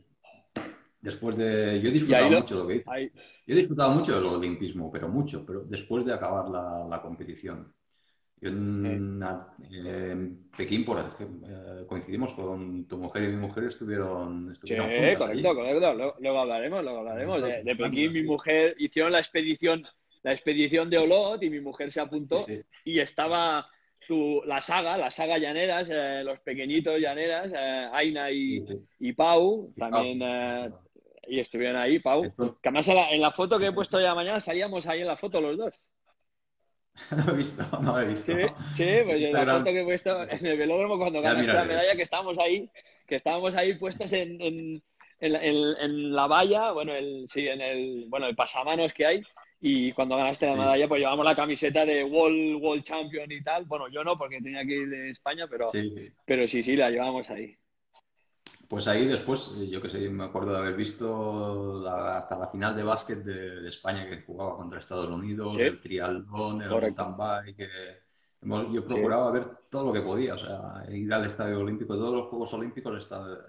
yo he Y ahí disfrutado lo, mucho de lo que hice. ahí, Yo he disfrutado mucho del olimpismo, pero mucho, pero después de acabar la competición. Yo en Pekín, por ejemplo, coincidimos con tu mujer y mi mujer, sí, estuvieron juntas correcto, allí. correcto. Luego hablaremos, luego hablaremos. Nosotros De Pekín, mi allí. mujer hicieron la expedición de Olot y mi mujer se Sí, apuntó sí. y estaba la saga Llaneras, los pequeñitos Llaneras, Aina Sí, sí. y Pau, Y, también, y estuvieron ahí, Pau. entonces, Que además en la foto que he puesto ya mañana salíamos ahí en la foto los dos. no he visto, no he Sí, visto. sí, pues En en la foto Instagram que he puesto en el velódromo cuando ya ganaste la miraré. medalla, que estábamos ahí puestos en la valla, bueno, sí, bueno, el pasamanos que hay, y cuando ganaste la Sí, medalla, pues llevamos la camiseta de World Champion y tal. Bueno, yo no, porque tenía que ir de España, sí. pero sí, sí, la llevamos ahí. Pues ahí después, yo que sé, me acuerdo de haber visto hasta la final de básquet de España que jugaba contra Estados Unidos, Sí, el triatlón, el correcto. mountain bike. Yo Sí, procuraba ver todo lo que podía, o sea, ir al Estadio Olímpico. Todos los Juegos Olímpicos he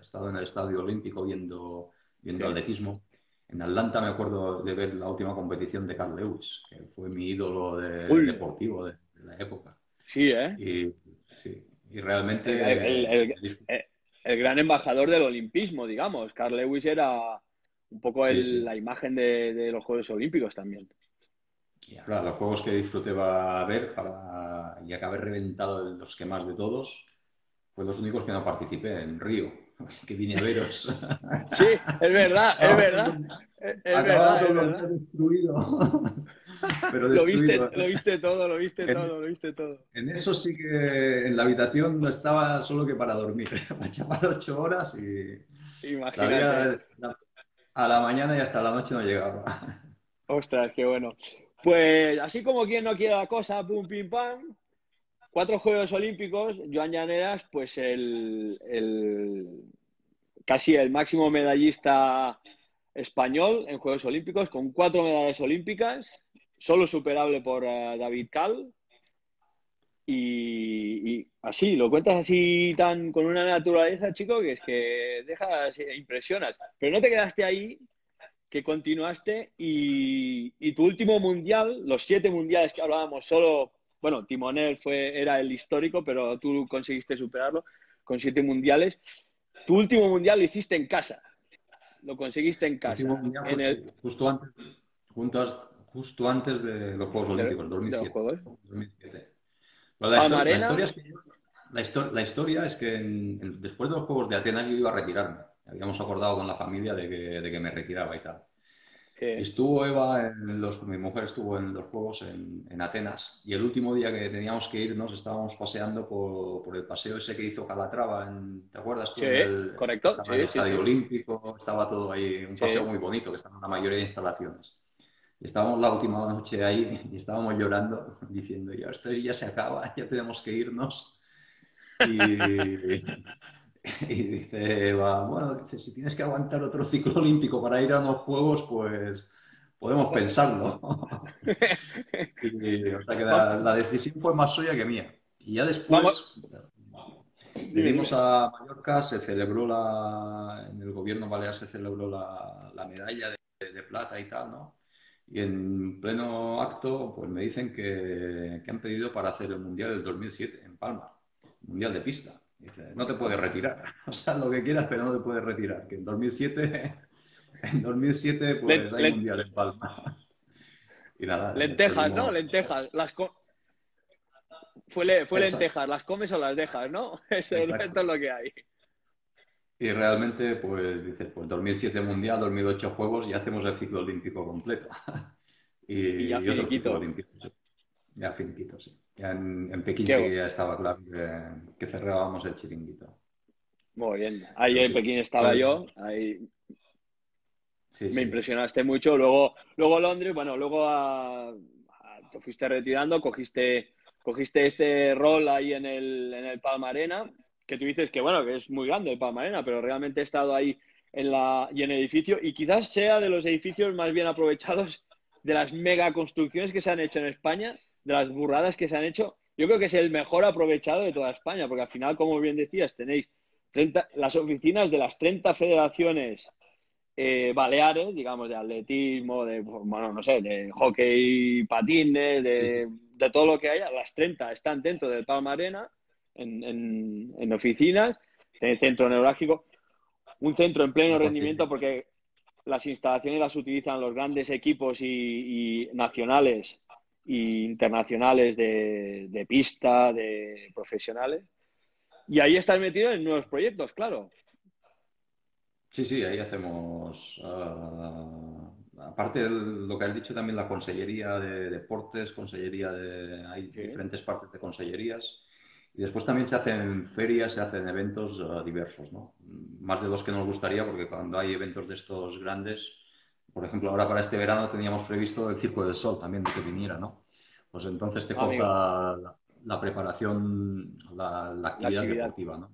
estado en el Estadio Olímpico viendo sí. atletismo. En Atlanta me acuerdo de ver la última competición de Carl Lewis, que fue mi ídolo Uy, deportivo de la época. sí, ¿eh? Y, sí, y El, el, realmente el, el- el gran embajador del olimpismo, digamos. Carl Lewis era un poco sí, la sí. imagen de los Juegos Olímpicos también. Y ahora, los juegos que disfruté para ver, y acabé reventado de los que más de todos, fue los únicos que no participé en Río, que vine a veros. Sí, es verdad, es Acababa todo, verdad, es acababa verdad, es todo el día verdad. destruido, pero destruido. Lo viste todo, lo viste En, todo, lo viste todo. en eso sí que en la habitación no estaba solo que para dormir. Me echaba 8 horas y Imagínate. salía a la mañana y hasta la noche no llegaba. Ostras, qué bueno. Pues así como quien no quiere la cosa, pum, pim, pam, 4 Juegos Olímpicos, Joan Llaneras, pues casi el máximo medallista español en Juegos Olímpicos, con 4 medallas olímpicas, solo superable por David Cal. Y así, lo cuentas así tan con una naturaleza, chico, que es que dejas, impresionas. Pero no te quedaste ahí, que continuaste y tu último mundial, los 7 mundiales que hablábamos, solo, bueno, Timonel era el histórico, pero tú conseguiste superarlo con 7 mundiales. Tu último mundial lo hiciste en casa, lo conseguiste en El último casa, mundial en fue, el sí, justo antes de los Juegos Olímpicos, de los 2007. Juegos. 2007. Pero la Palmarena, historia es que, la historia es que después de los Juegos de Atenas yo iba a retirarme. Habíamos acordado con la familia de que me retiraba y tal. Y Sí, estuvo Eva, mi mujer estuvo en los Juegos en Atenas, y el último día que teníamos que irnos estábamos paseando por el paseo ese que hizo Calatrava, ¿te acuerdas tú? sí, correcto, Estaba el sí, sí, Estadio sí, Olímpico, estaba todo ahí, un paseo sí. muy bonito, que estaba en la mayoría de instalaciones. Y estábamos la última noche ahí y estábamos llorando, diciendo, ya esto ya se acaba, ya tenemos que irnos. Y, y dice, va, bueno, dice, si tienes que aguantar otro ciclo olímpico para ir a unos juegos, pues podemos pensarlo. Y, o sea que Va- la decisión fue más suya que mía. Y ya Vamos, después dime, vinimos dime. a Mallorca, se celebró en el gobierno balear se celebró la medalla de plata y tal, ¿no? Y en pleno acto, pues me dicen que han pedido para hacer el Mundial del 2007 en Palma, Mundial de pista. Dice, no te puedes retirar. O sea, lo que quieras, pero no te puedes retirar. Que en 2007 Len- pues hay len- Mundial en Palma. Y nada, lentejas, ¿no? seguimos. Lentejas. Fue Exacto, lentejas, ¿las comes o las dejas, no? Esto exacto. es lo que hay. Y realmente, pues dices, pues 2007 Mundial, 2008 Juegos y hacemos el ciclo olímpico completo. Y ya Y otro ciclo finiquito. olímpico, sí. Ya finiquito, sí. Ya en Pekín Qué sí bu- que ya estaba claro que cerrábamos el chiringuito. Muy bien. Ahí Pero en sí, Pekín estaba pues, yo, ahí sí, me sí. impresionaste mucho. Luego Londres, bueno, luego te fuiste retirando, cogiste este rol ahí en el Palma Arena, que tú dices que, bueno, que es muy grande el Palma Arena, pero realmente he estado ahí y en el edificio, y quizás sea de los edificios más bien aprovechados de las mega construcciones que se han hecho en España, de las burradas que se han hecho. Yo creo que es el mejor aprovechado de toda España, porque al final, como bien decías, tenéis las oficinas de las 30 federaciones baleares, digamos, de atletismo, bueno, no sé, de hockey, patines, Sí, sí. de todo lo que haya, las 30 están dentro del Palma Arena, en oficinas, tenéis centro neurálgico, un centro en pleno La rendimiento conciencia. porque las instalaciones las utilizan los grandes equipos y nacionales e internacionales de pista, de profesionales. Y ahí estás metido en nuevos proyectos, claro. Sí, sí, ahí hacemos, aparte de lo que has dicho, también la consellería de deportes, hay Sí. diferentes partes de consellerías. Y después también se hacen ferias, se hacen eventos diversos, ¿no? Más de los que nos gustaría, porque cuando hay eventos de estos grandes, por ejemplo, ahora para este verano teníamos previsto el Circo del Sol también de que viniera, ¿no? Pues entonces te Amigo, corta la preparación, la la actividad actividad deportiva, ¿no?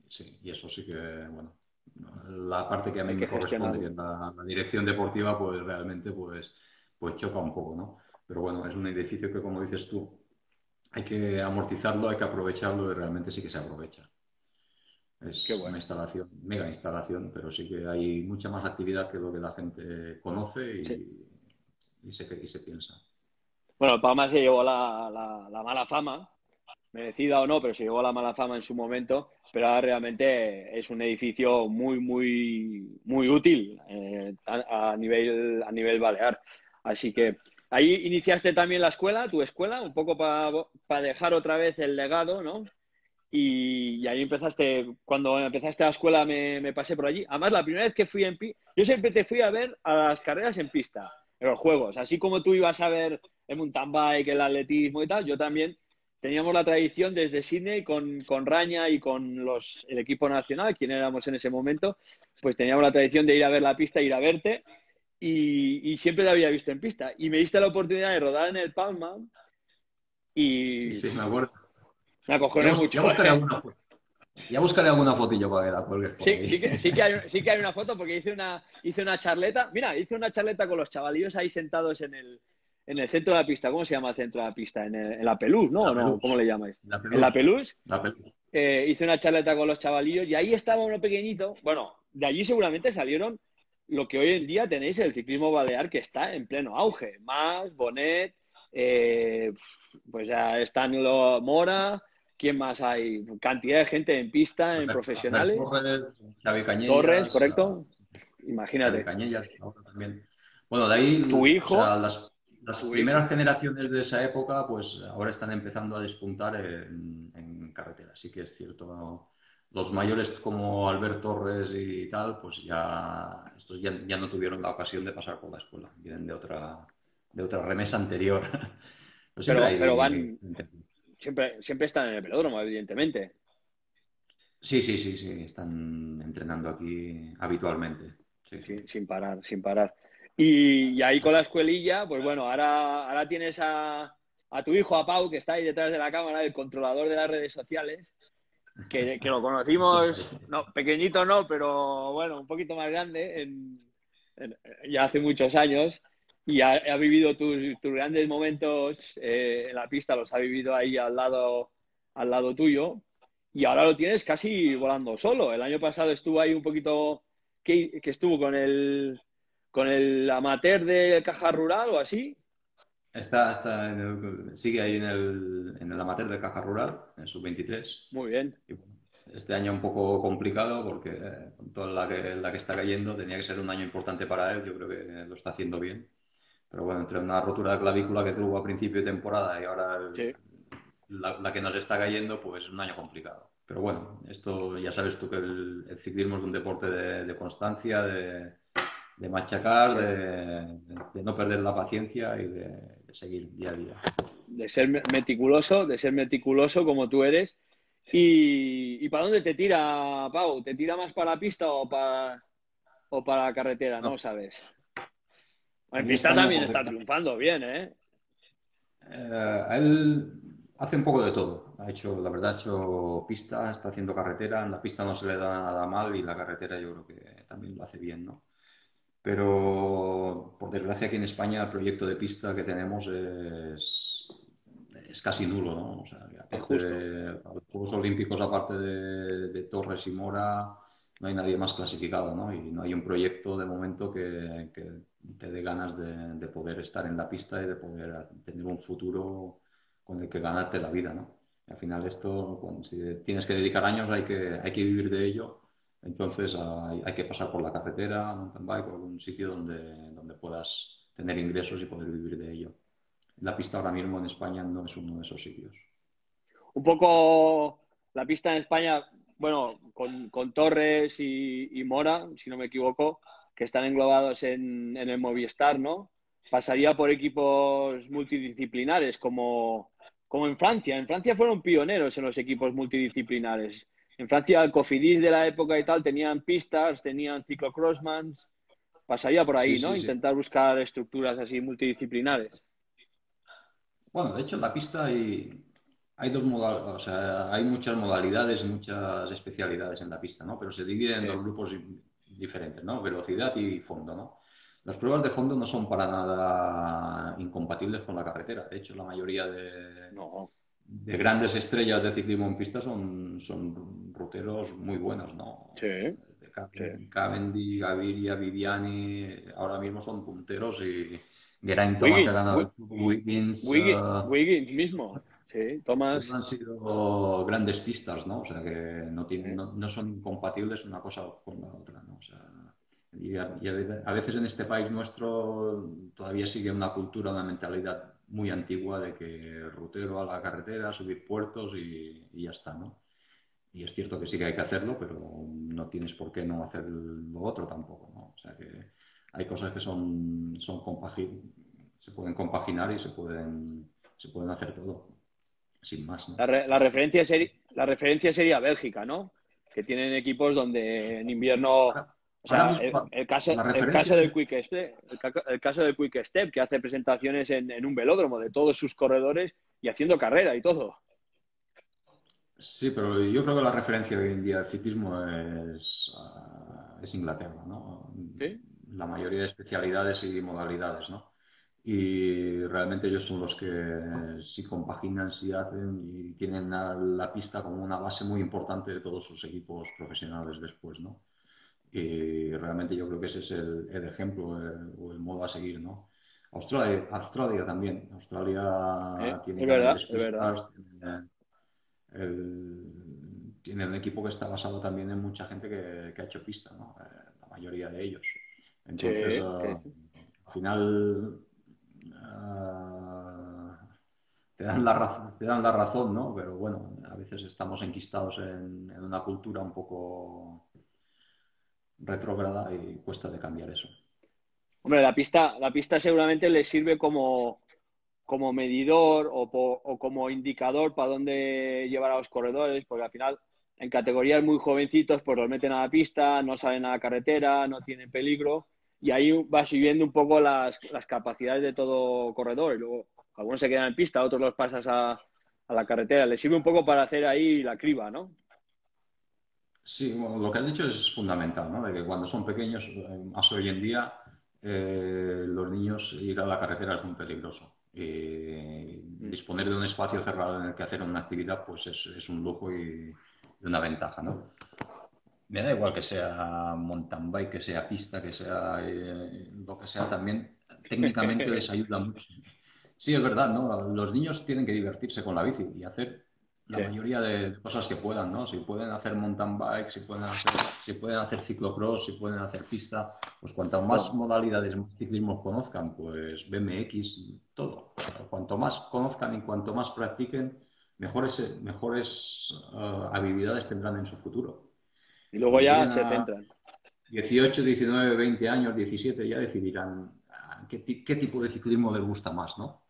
Sí, y eso sí que, bueno, la parte que a mí hay me que corresponde, que gestionarlo. es la dirección deportiva, pues realmente pues choca un poco, ¿no? Pero bueno, es un edificio que, como dices tú, hay que amortizarlo, hay que aprovecharlo y realmente sí que se aprovecha. Qué Es una bueno. instalación, mega instalación, pero sí que hay mucha más actividad que lo que la gente conoce Sí. y se piensa. Bueno, Palma se llevó la mala fama, merecida o no, pero se llevó la mala fama en su momento, pero ahora realmente es un edificio muy, muy, muy útil a nivel balear. Así que ahí iniciaste también tu escuela, un poco para dejar otra vez el legado, ¿no? Y ahí cuando empezaste la escuela me pasé por allí. Además, la primera vez que fui yo siempre te fui a ver a las carreras en pista, en los juegos. Así como tú ibas a ver el mountain bike, el atletismo y tal, yo también teníamos la tradición desde Sydney con Raña y con el equipo nacional, quien éramos en ese momento, pues teníamos la tradición de ir a ver la pista, ir a verte y siempre la había visto en pista. Y me diste la oportunidad de rodar en el Palma Sí, y sí, me acuerdo. me acojoné Ya mucho, buscaré ¿eh? alguna foto. Ya buscaré alguna fotillo para que la cuelgues por Sí, ahí. sí que hay una foto porque hice una charleta. Mira, hice una charleta con los chavalillos ahí sentados en el centro de la pista. ¿Cómo se llama el centro de la pista? En la Pelús, ¿no? La ¿O no? ¿Cómo Pelús. le llamáis? La En la Pelús. Pelús La Pelús. hice una charleta con los chavalillos y ahí estaba uno pequeñito. Bueno, de allí seguramente salieron lo que hoy en día tenéis el ciclismo balear que está en pleno auge. Más, Bonet, eh, pues ya están Mora. ¿Quién más hay? Cantidad de gente en pista, en Albert profesionales. Torres, Xavi Torres, Cañellas, ¿correcto? Xavi Imagínate. Cañellas ahora también. Bueno, de ahí, Tu o sea, hijo, las tu primeras hijo. generaciones de esa época, pues ahora están empezando a despuntar en carretera. Sí que es cierto, ¿no? los mayores como Albert Torres y tal, pues estos ya no tuvieron la ocasión de pasar por la escuela. Vienen de otra remesa anterior. Pero siempre Pero hay... van, siempre están en el velódromo, evidentemente. Sí, sí, sí, sí, están entrenando aquí habitualmente. Sí, sí. Sin parar, sin parar. Y ahí con la escuelilla, pues bueno, ahora tienes a tu hijo, a Pau, que está ahí detrás de la cámara, el controlador de las redes sociales, que lo Eso conocimos, parece. no, pequeñito no, pero bueno, un poquito más grande, ya hace muchos años, y ha vivido tus grandes momentos en la pista, los ha vivido ahí al lado tuyo, y ahora lo tienes casi volando solo. El año pasado estuvo ahí un poquito, que estuvo con el amateur de Caja Rural o así. Sigue ahí en el amateur de Caja Rural, en sub-23. Muy bien. Y bueno, este año un poco complicado porque con toda la que está cayendo tenía que ser un año importante para él. Yo creo que lo está haciendo bien. Pero bueno, entre una rotura de clavícula que tuvo a principio de temporada y ahora Sí, la que nos está cayendo, pues un año complicado. Pero bueno, esto ya sabes tú que el ciclismo es un deporte de constancia, de machacar, sí. de no perder la paciencia y de seguir día a día. De ser meticuloso como tú eres. Y para dónde te tira, Pau? ¿Te tira más para la pista o para la carretera? No, No sabes. En allí este pista año también porque está triunfando bien, ¿eh? él hace un poco de todo. La verdad, ha hecho pista, está haciendo carretera. En la pista no se le da nada mal y la carretera yo creo que también lo hace bien, ¿no? Pero por desgracia aquí en España el proyecto de pista que tenemos es casi nulo, ¿no? O sea, que Es aparte justo. de los Juegos Olímpicos, aparte de Torres y Mora, no hay nadie más clasificado, ¿no? Y no hay un proyecto de momento que te dé ganas de poder estar en la pista y de poder tener un futuro con el que ganarte la vida, ¿no? Y al final esto, si tienes que dedicar años, hay que vivir de ello. Entonces hay que pasar por la carretera, mountain bike o algún sitio donde puedas tener ingresos y poder vivir de ello. La pista ahora mismo en España no es uno de esos sitios. Un poco la pista en España, bueno, con Torres y Mora, si no me equivoco, que están englobados en el Movistar, ¿no? Pasaría por equipos multidisciplinares, como en Francia. En Francia fueron pioneros en los equipos multidisciplinares. En Francia, el Cofidis de la época y tal tenían pistas, tenían ciclocrossmans. Pasaría por Sí, ahí, ¿no? sí, sí. Intentar buscar estructuras así multidisciplinares. Bueno, de hecho en la pista hay o sea, hay muchas modalidades y muchas especialidades en la pista, ¿no? Pero se dividen en Sí. dos grupos diferentes, ¿no? Velocidad y fondo, ¿no? Las pruebas de fondo no son para nada incompatibles con la carretera. De hecho, la mayoría No. de grandes estrellas de ciclismo en pista son ruteros muy buenos, ¿no? Sí, De sí. Cavendish, Gaviria, Viviani, ahora mismo son punteros y Geraint Thomas ha Wiggins, ganado el Tour, Wiggins, Wiggins mismo. Sí, todos Tomás. han sido grandes pistas, ¿no? O sea que Sí. no son incompatibles una cosa con la otra, ¿no? O sea, a veces en este país nuestro todavía sigue una cultura, una mentalidad muy antigua de que rutero a la carretera, subir puertos y ya está, ¿no? Y es cierto que sí que hay que hacerlo, pero no tienes por qué no hacer lo otro tampoco, ¿no? O sea que hay cosas que se pueden compaginar y se pueden hacer todo, sin más, ¿no? La referencia sería Bélgica, ¿no? Que tienen equipos donde en invierno, o Ahora sea, mismo la el referencia caso del Quick Step, el caso del Quick Step, que hace presentaciones en un velódromo de todos sus corredores y haciendo carrera y todo. sí, pero yo creo que la referencia hoy en día del ciclismo es Inglaterra, ¿no? ¿Sí? La mayoría de especialidades y modalidades, ¿no? Y realmente ellos son los que sí compaginan, sí hacen y tienen a la pista como una base muy importante de todos sus equipos profesionales después, ¿no? Y realmente yo creo que ese es el ejemplo o el modo a seguir, ¿no? Australia también. Australia tiene Es verdad, grandes es verdad. pistas, tiene un equipo que está basado también en mucha gente que ha hecho pista, ¿no? La mayoría de ellos. Entonces, Sí, sí, sí. al final, te dan la razón, ¿no? Pero bueno, a veces estamos enquistados en una cultura un poco retrógrada y cuesta de cambiar eso. Hombre, la pista seguramente les sirve como medidor o como indicador para dónde llevar a los corredores, porque al final en categorías muy jovencitos pues los meten a la pista, no salen a la carretera, no tienen peligro y ahí vas viviendo un poco las capacidades de todo corredor y luego algunos se quedan en pista, otros los pasas a la carretera. Les sirve un poco para hacer ahí la criba, ¿no? Sí, bueno, lo que has dicho es fundamental, ¿no? De que cuando son pequeños, más hoy en día, los niños ir a la carretera es muy peligroso. Y disponer de un espacio cerrado en el que hacer una actividad, pues es un lujo y una ventaja, ¿no? Me da igual que sea mountain bike, que sea pista, que sea lo que sea, también técnicamente les ayuda mucho. Sí, es verdad, ¿no? Los niños tienen que divertirse con la bici y hacer la Sí. mayoría de cosas que puedan, ¿no? Si pueden hacer mountain bike, si pueden hacer ciclocross, si pueden hacer pista, pues cuanto más Bueno, modalidades de ciclismo conozcan, pues BMX, todo. Cuanto más conozcan y cuanto más practiquen, mejores habilidades tendrán en su futuro. y Cuando luego ya lleguen se a centran. 18, 19, 20 años, 17, ya decidirán qué tipo de ciclismo les gusta más, ¿no?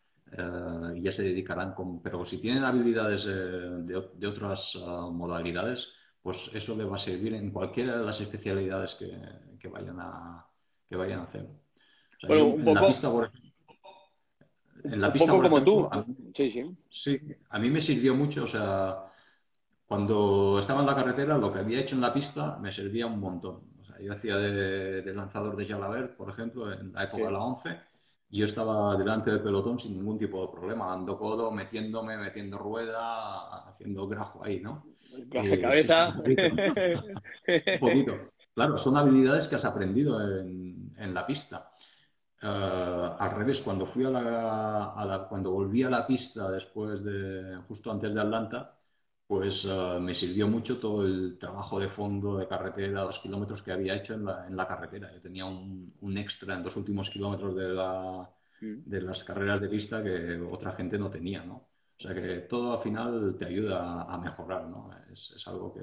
Y ya se dedicarán pero si tienen habilidades de otras modalidades, pues eso les va a servir en cualquiera de las especialidades que vayan a hacer. O sea, yo Bueno, en la pista, un poco por como ejemplo, tú. Sí, sí. sí, a mí me sirvió mucho, o sea, cuando estaba en la carretera, lo que había hecho en la pista me servía un montón. O sea, yo hacía de lanzador de Jalabert, por ejemplo, en la época de Sí. la 11, y yo estaba delante del pelotón sin ningún tipo de problema, dando codo, metiendo rueda, haciendo grajo ahí, ¿no? Sí, sí, un Cabeza. poquito. Un poquito. Claro, son habilidades que has aprendido en la pista. Al revés, cuando volví a la pista justo antes de Atlanta, pues me sirvió mucho todo el trabajo de fondo de carretera, los kilómetros que había hecho en la carretera. Yo tenía un extra en los últimos kilómetros de las carreras de pista que otra gente no tenía, ¿no? O sea que todo al final te ayuda a mejorar, ¿no? Es algo que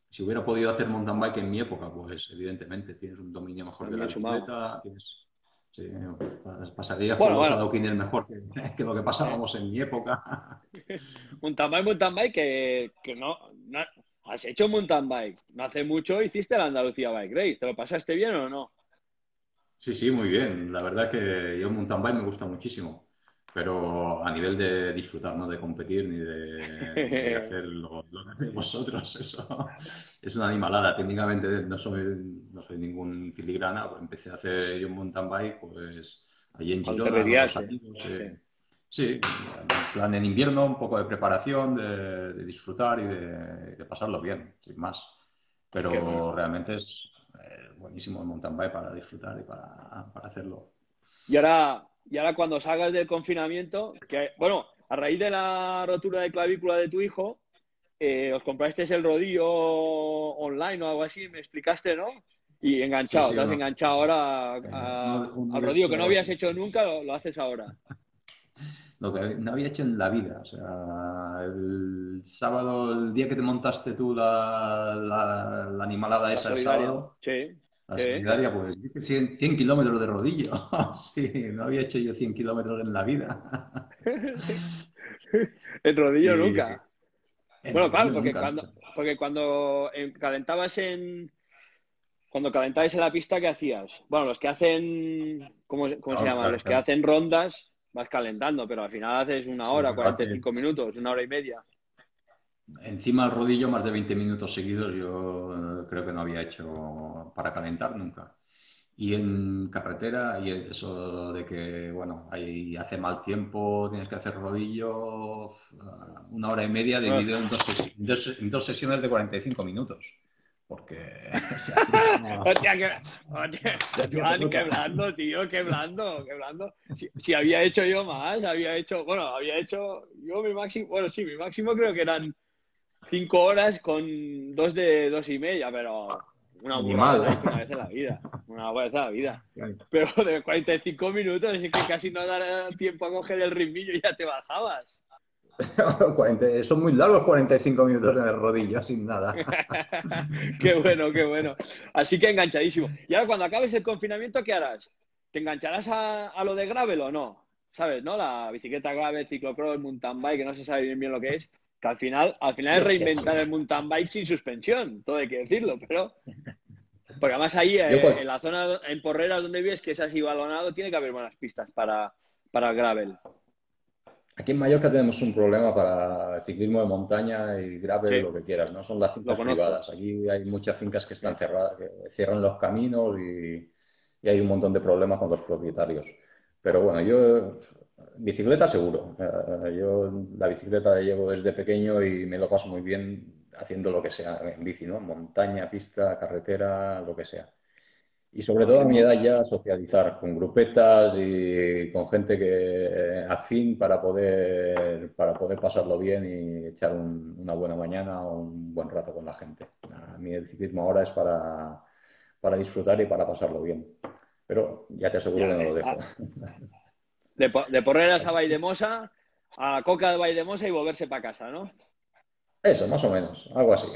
si hubiera podido hacer mountain bike en mi época, pues evidentemente tienes un dominio mejor de la También sumado. bicicleta, sí, pasarías por Bueno, los bueno. adoquines mejor que lo que eh, pasábamos en mi época. mountain bike que no. Has hecho mountain bike. No hace mucho hiciste la Andalucía Bike Race. ¿Te lo pasaste bien o no? Sí, sí, muy bien. La verdad que yo mountain bike me gusta muchísimo, pero a nivel de disfrutar, no de competir ni de hacer lo que hacéis vosotros, eso es una animalada. Técnicamente no soy ningún filigrana, pues empecé a hacer yo mountain bike pues allí en Cuando te Girona con los retiraste. amigos. Sí. Sí, en plan en invierno, un poco de preparación, de disfrutar y de pasarlo bien, sin más. Qué bueno. Pero realmente es buenísimo el mountain bike para disfrutar y para hacerlo. Y ahora cuando salgas del confinamiento, que, bueno, a raíz de la rotura de clavícula de tu hijo, os compraste el rodillo online o algo así, me explicaste, ¿no? Y Sí, enganchado, sí, te has enganchado ahora uno al de rodillo que no estos, habías hecho nunca, lo haces ahora. lo que no había hecho en la vida. O sea, el sábado, el día que te montaste tú la animalada La esa el solidaria. sábado, Sí, la sí. solidaria, pues hice 100 kilómetros de rodillo. Sí, no había hecho yo 100 kilómetros en la vida. El rodillo Y nunca. en Bueno, claro, rodillo porque nunca, cuando, nunca. porque cuando cuando calentabais en la pista, ¿qué hacías? Bueno, los que hacen, ¿cómo se Claro, llama? claro, Los que claro. hacen rondas, vas calentando, pero al final haces una Sí, hora, pero 45 minutos, una hora y media. encima del rodillo más de 20 minutos seguidos yo creo que no había hecho para calentar nunca. Y en carretera, y eso de que, bueno, ahí hace mal tiempo, tienes que hacer rodillo, una hora y media Ugh. dividido en dos sesiones de 45 minutos. Porque se hacía Hostia, hostia, se hacía Joan, qué pelota. blando, tío, qué blando, qué blando. Si había hecho yo más, yo mi máximo, bueno, sí, mi máximo creo que eran 5 horas con dos de 2 y media, pero una burrada Animal. que te he visto una vez en la vida, una vez en la vida. Pero de 45 minutos es que casi no da tiempo a coger el ritmillo y ya te bajabas. Son muy largos 45 minutos en el rodillo, sin nada. Qué bueno, qué bueno. Así que enganchadísimo. Y ahora cuando acabes el confinamiento, ¿qué harás? ¿Te engancharás a lo de gravel o no? ¿Sabes, no? La bicicleta gravel, ciclocross, mountain bike, que no se sabe bien bien lo que es. Que al final es Yo, reinventar el mountain bike sin suspensión, todo hay que decirlo, pero... Porque además ahí, yo en la zona, en Porreras donde vives, que es así balonado, tiene que haber buenas pistas para gravel. Aquí en Mallorca tenemos un problema para el ciclismo de montaña y gravel, Sí, lo que quieras, ¿no? Son las lo fincas conozco. privadas. Aquí hay muchas fincas que están cerradas, que cierran los caminos y hay un montón de problemas con los propietarios. Pero bueno, yo, bicicleta seguro. Yo la bicicleta la llevo desde pequeño y me lo paso muy bien haciendo lo que sea en bici, ¿no? Montaña, pista, carretera, lo que sea. Y sobre todo a mi edad ya socializar con grupetas y con gente que afín para poder pasarlo bien y echar una buena mañana o un buen rato con la gente. A mí el ciclismo ahora es para disfrutar y para pasarlo bien. Pero ya te aseguro Ya que no lo ves. dejo. De Porreras a Valldemosa, a Coca de Valldemosa y volverse para casa, ¿no? Eso, más o menos, algo así.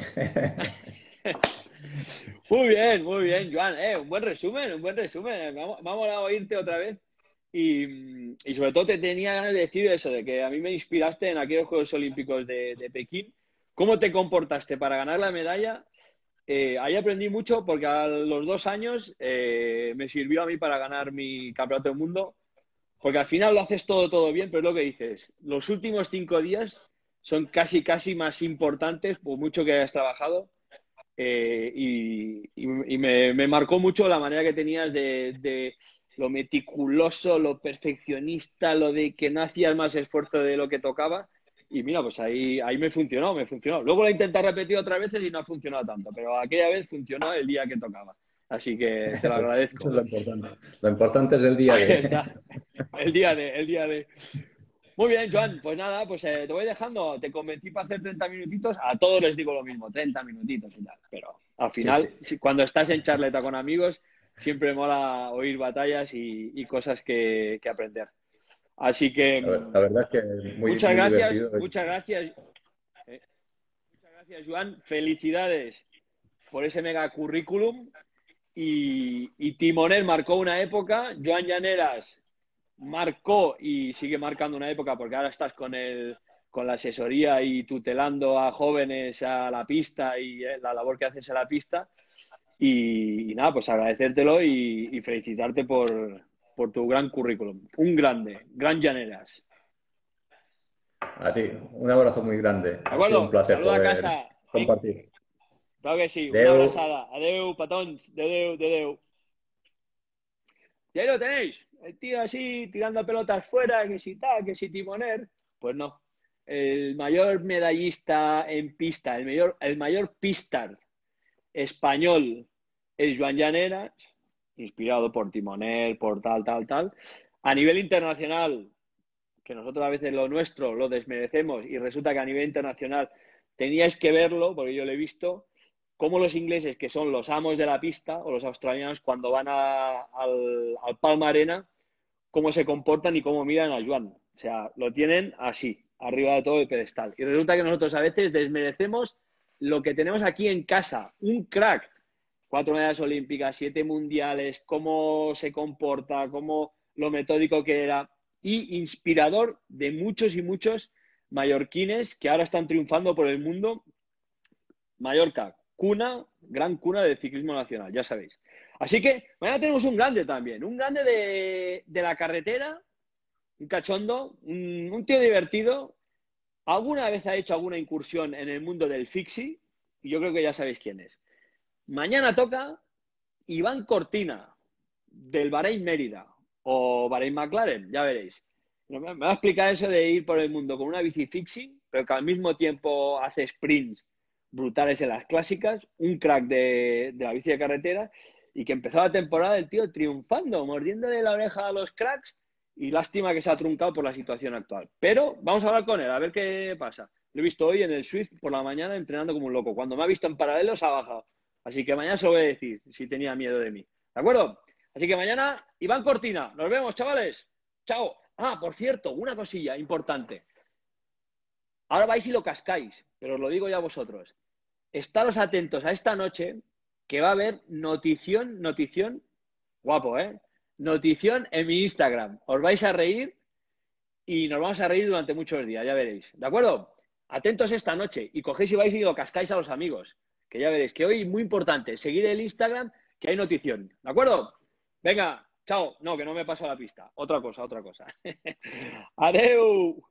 Muy bien, Joan. Un buen resumen, un buen resumen. Vamos a oírte otra vez. Y sobre todo te tenía ganas de decir eso, de que a mí me inspiraste en aquellos Juegos Olímpicos de Pekín. ¿Cómo te comportaste para ganar la medalla? Ahí aprendí mucho porque a los 2 años me sirvió a mí para ganar mi campeonato del mundo. Porque al final lo haces todo bien, pero es lo que dices. Los últimos 5 días son casi, casi más importantes, por mucho que hayas trabajado. Y me marcó mucho la manera que tenías de lo meticuloso, lo perfeccionista, lo de que no hacías más esfuerzo de lo que tocaba. Y mira, pues ahí me funcionó, me funcionó. Luego lo intenté repetir otras veces y no ha funcionado tanto, pero aquella vez funcionó el día que tocaba. Así que te lo Eso es agradezco. lo importante. Lo importante es el día Ahí de... está, el día de. Muy bien, Joan, pues nada, pues te voy dejando. Te convencí para hacer 30 minutitos. A todos les digo lo mismo, 30 minutitos y tal. Pero al Sí, sí. final, cuando estás en charleta con amigos, siempre mola oír batallas y cosas que aprender. Así que La verdad es que muy, muchas muy gracias, divertido. muchas gracias, eh, muchas gracias, Joan. Felicidades por ese mega currículum. Y Timonel marcó una época, Joan Llaneras marcó y sigue marcando una época porque ahora estás con la asesoría y tutelando a jóvenes a la pista y la labor que haces a la pista. Y nada, pues agradecértelo y felicitarte por tu gran currículum. Un grande, gran Llaneras. A ti, un abrazo muy grande. ¿De Ha sido un acuerdo? placer Saluda a poder casa. Venga, compartir. claro que sí. Una Deu. abrazada. Adeu, patón. Adeu, adeu. Y ahí lo tenéis, el tío así tirando pelotas fuera, que si tal, que si timoner. Pues no. El mayor medallista en pista, el mayor pistard español es Joan Llaneras, inspirado por Timoner, por tal, tal, tal. A nivel internacional, que nosotros a veces lo nuestro lo desmerecemos y resulta que a nivel internacional teníais que verlo, porque yo lo he visto, cómo los ingleses, que son los amos de la pista, o los australianos, cuando van al Palma Arena, cómo se comportan y cómo miran a Joan. O sea, lo tienen así, arriba de todo el pedestal. Y resulta que nosotros a veces desmerecemos lo que tenemos aquí en casa, un crack. 4 medallas olímpicas, 7 mundiales, cómo se comporta, cómo lo metódico que era y inspirador de muchos y muchos mallorquines que ahora están triunfando por el mundo. Mallorca, cuna, gran cuna del ciclismo nacional, ya sabéis. Así que mañana tenemos un grande también, un grande de la carretera, un cachondo, un tío divertido. Alguna vez ha hecho alguna incursión en el mundo del fixie y yo creo que ya sabéis quién es. Mañana toca Iván Cortina, del Bahrein Mérida o Bahrein McLaren, ya veréis. Me va a explicar eso de ir por el mundo con una bici fixie, pero que al mismo tiempo hace sprints brutales en las clásicas, un crack de la bici de carretera y que empezó la temporada el tío triunfando, mordiéndole la oreja a los cracks y lástima que se ha truncado por la situación actual. Pero vamos a hablar con él, a ver qué pasa. Lo he visto hoy en el Swift por la mañana entrenando como un loco. Cuando me ha visto en paralelo se ha bajado. Así que mañana se lo voy a decir si tenía miedo de mí. ¿De acuerdo? Así que mañana, Iván Cortina. Nos vemos, chavales. Chao. Ah, por cierto, una cosilla importante. Ahora vais y lo cascáis, pero os lo digo ya a vosotros. Estaros atentos a esta noche, que va a haber notición, guapo, ¿eh? Notición en mi Instagram. Os vais a reír y nos vamos a reír durante muchos días, ya veréis. ¿De acuerdo? Atentos esta noche y cogéis y vais y lo cascáis a los amigos. Que ya veréis que hoy, muy importante, seguir el Instagram, que hay notición. ¿De acuerdo? Venga, chao. No, que no me paso la pista. Otra cosa. Adeu.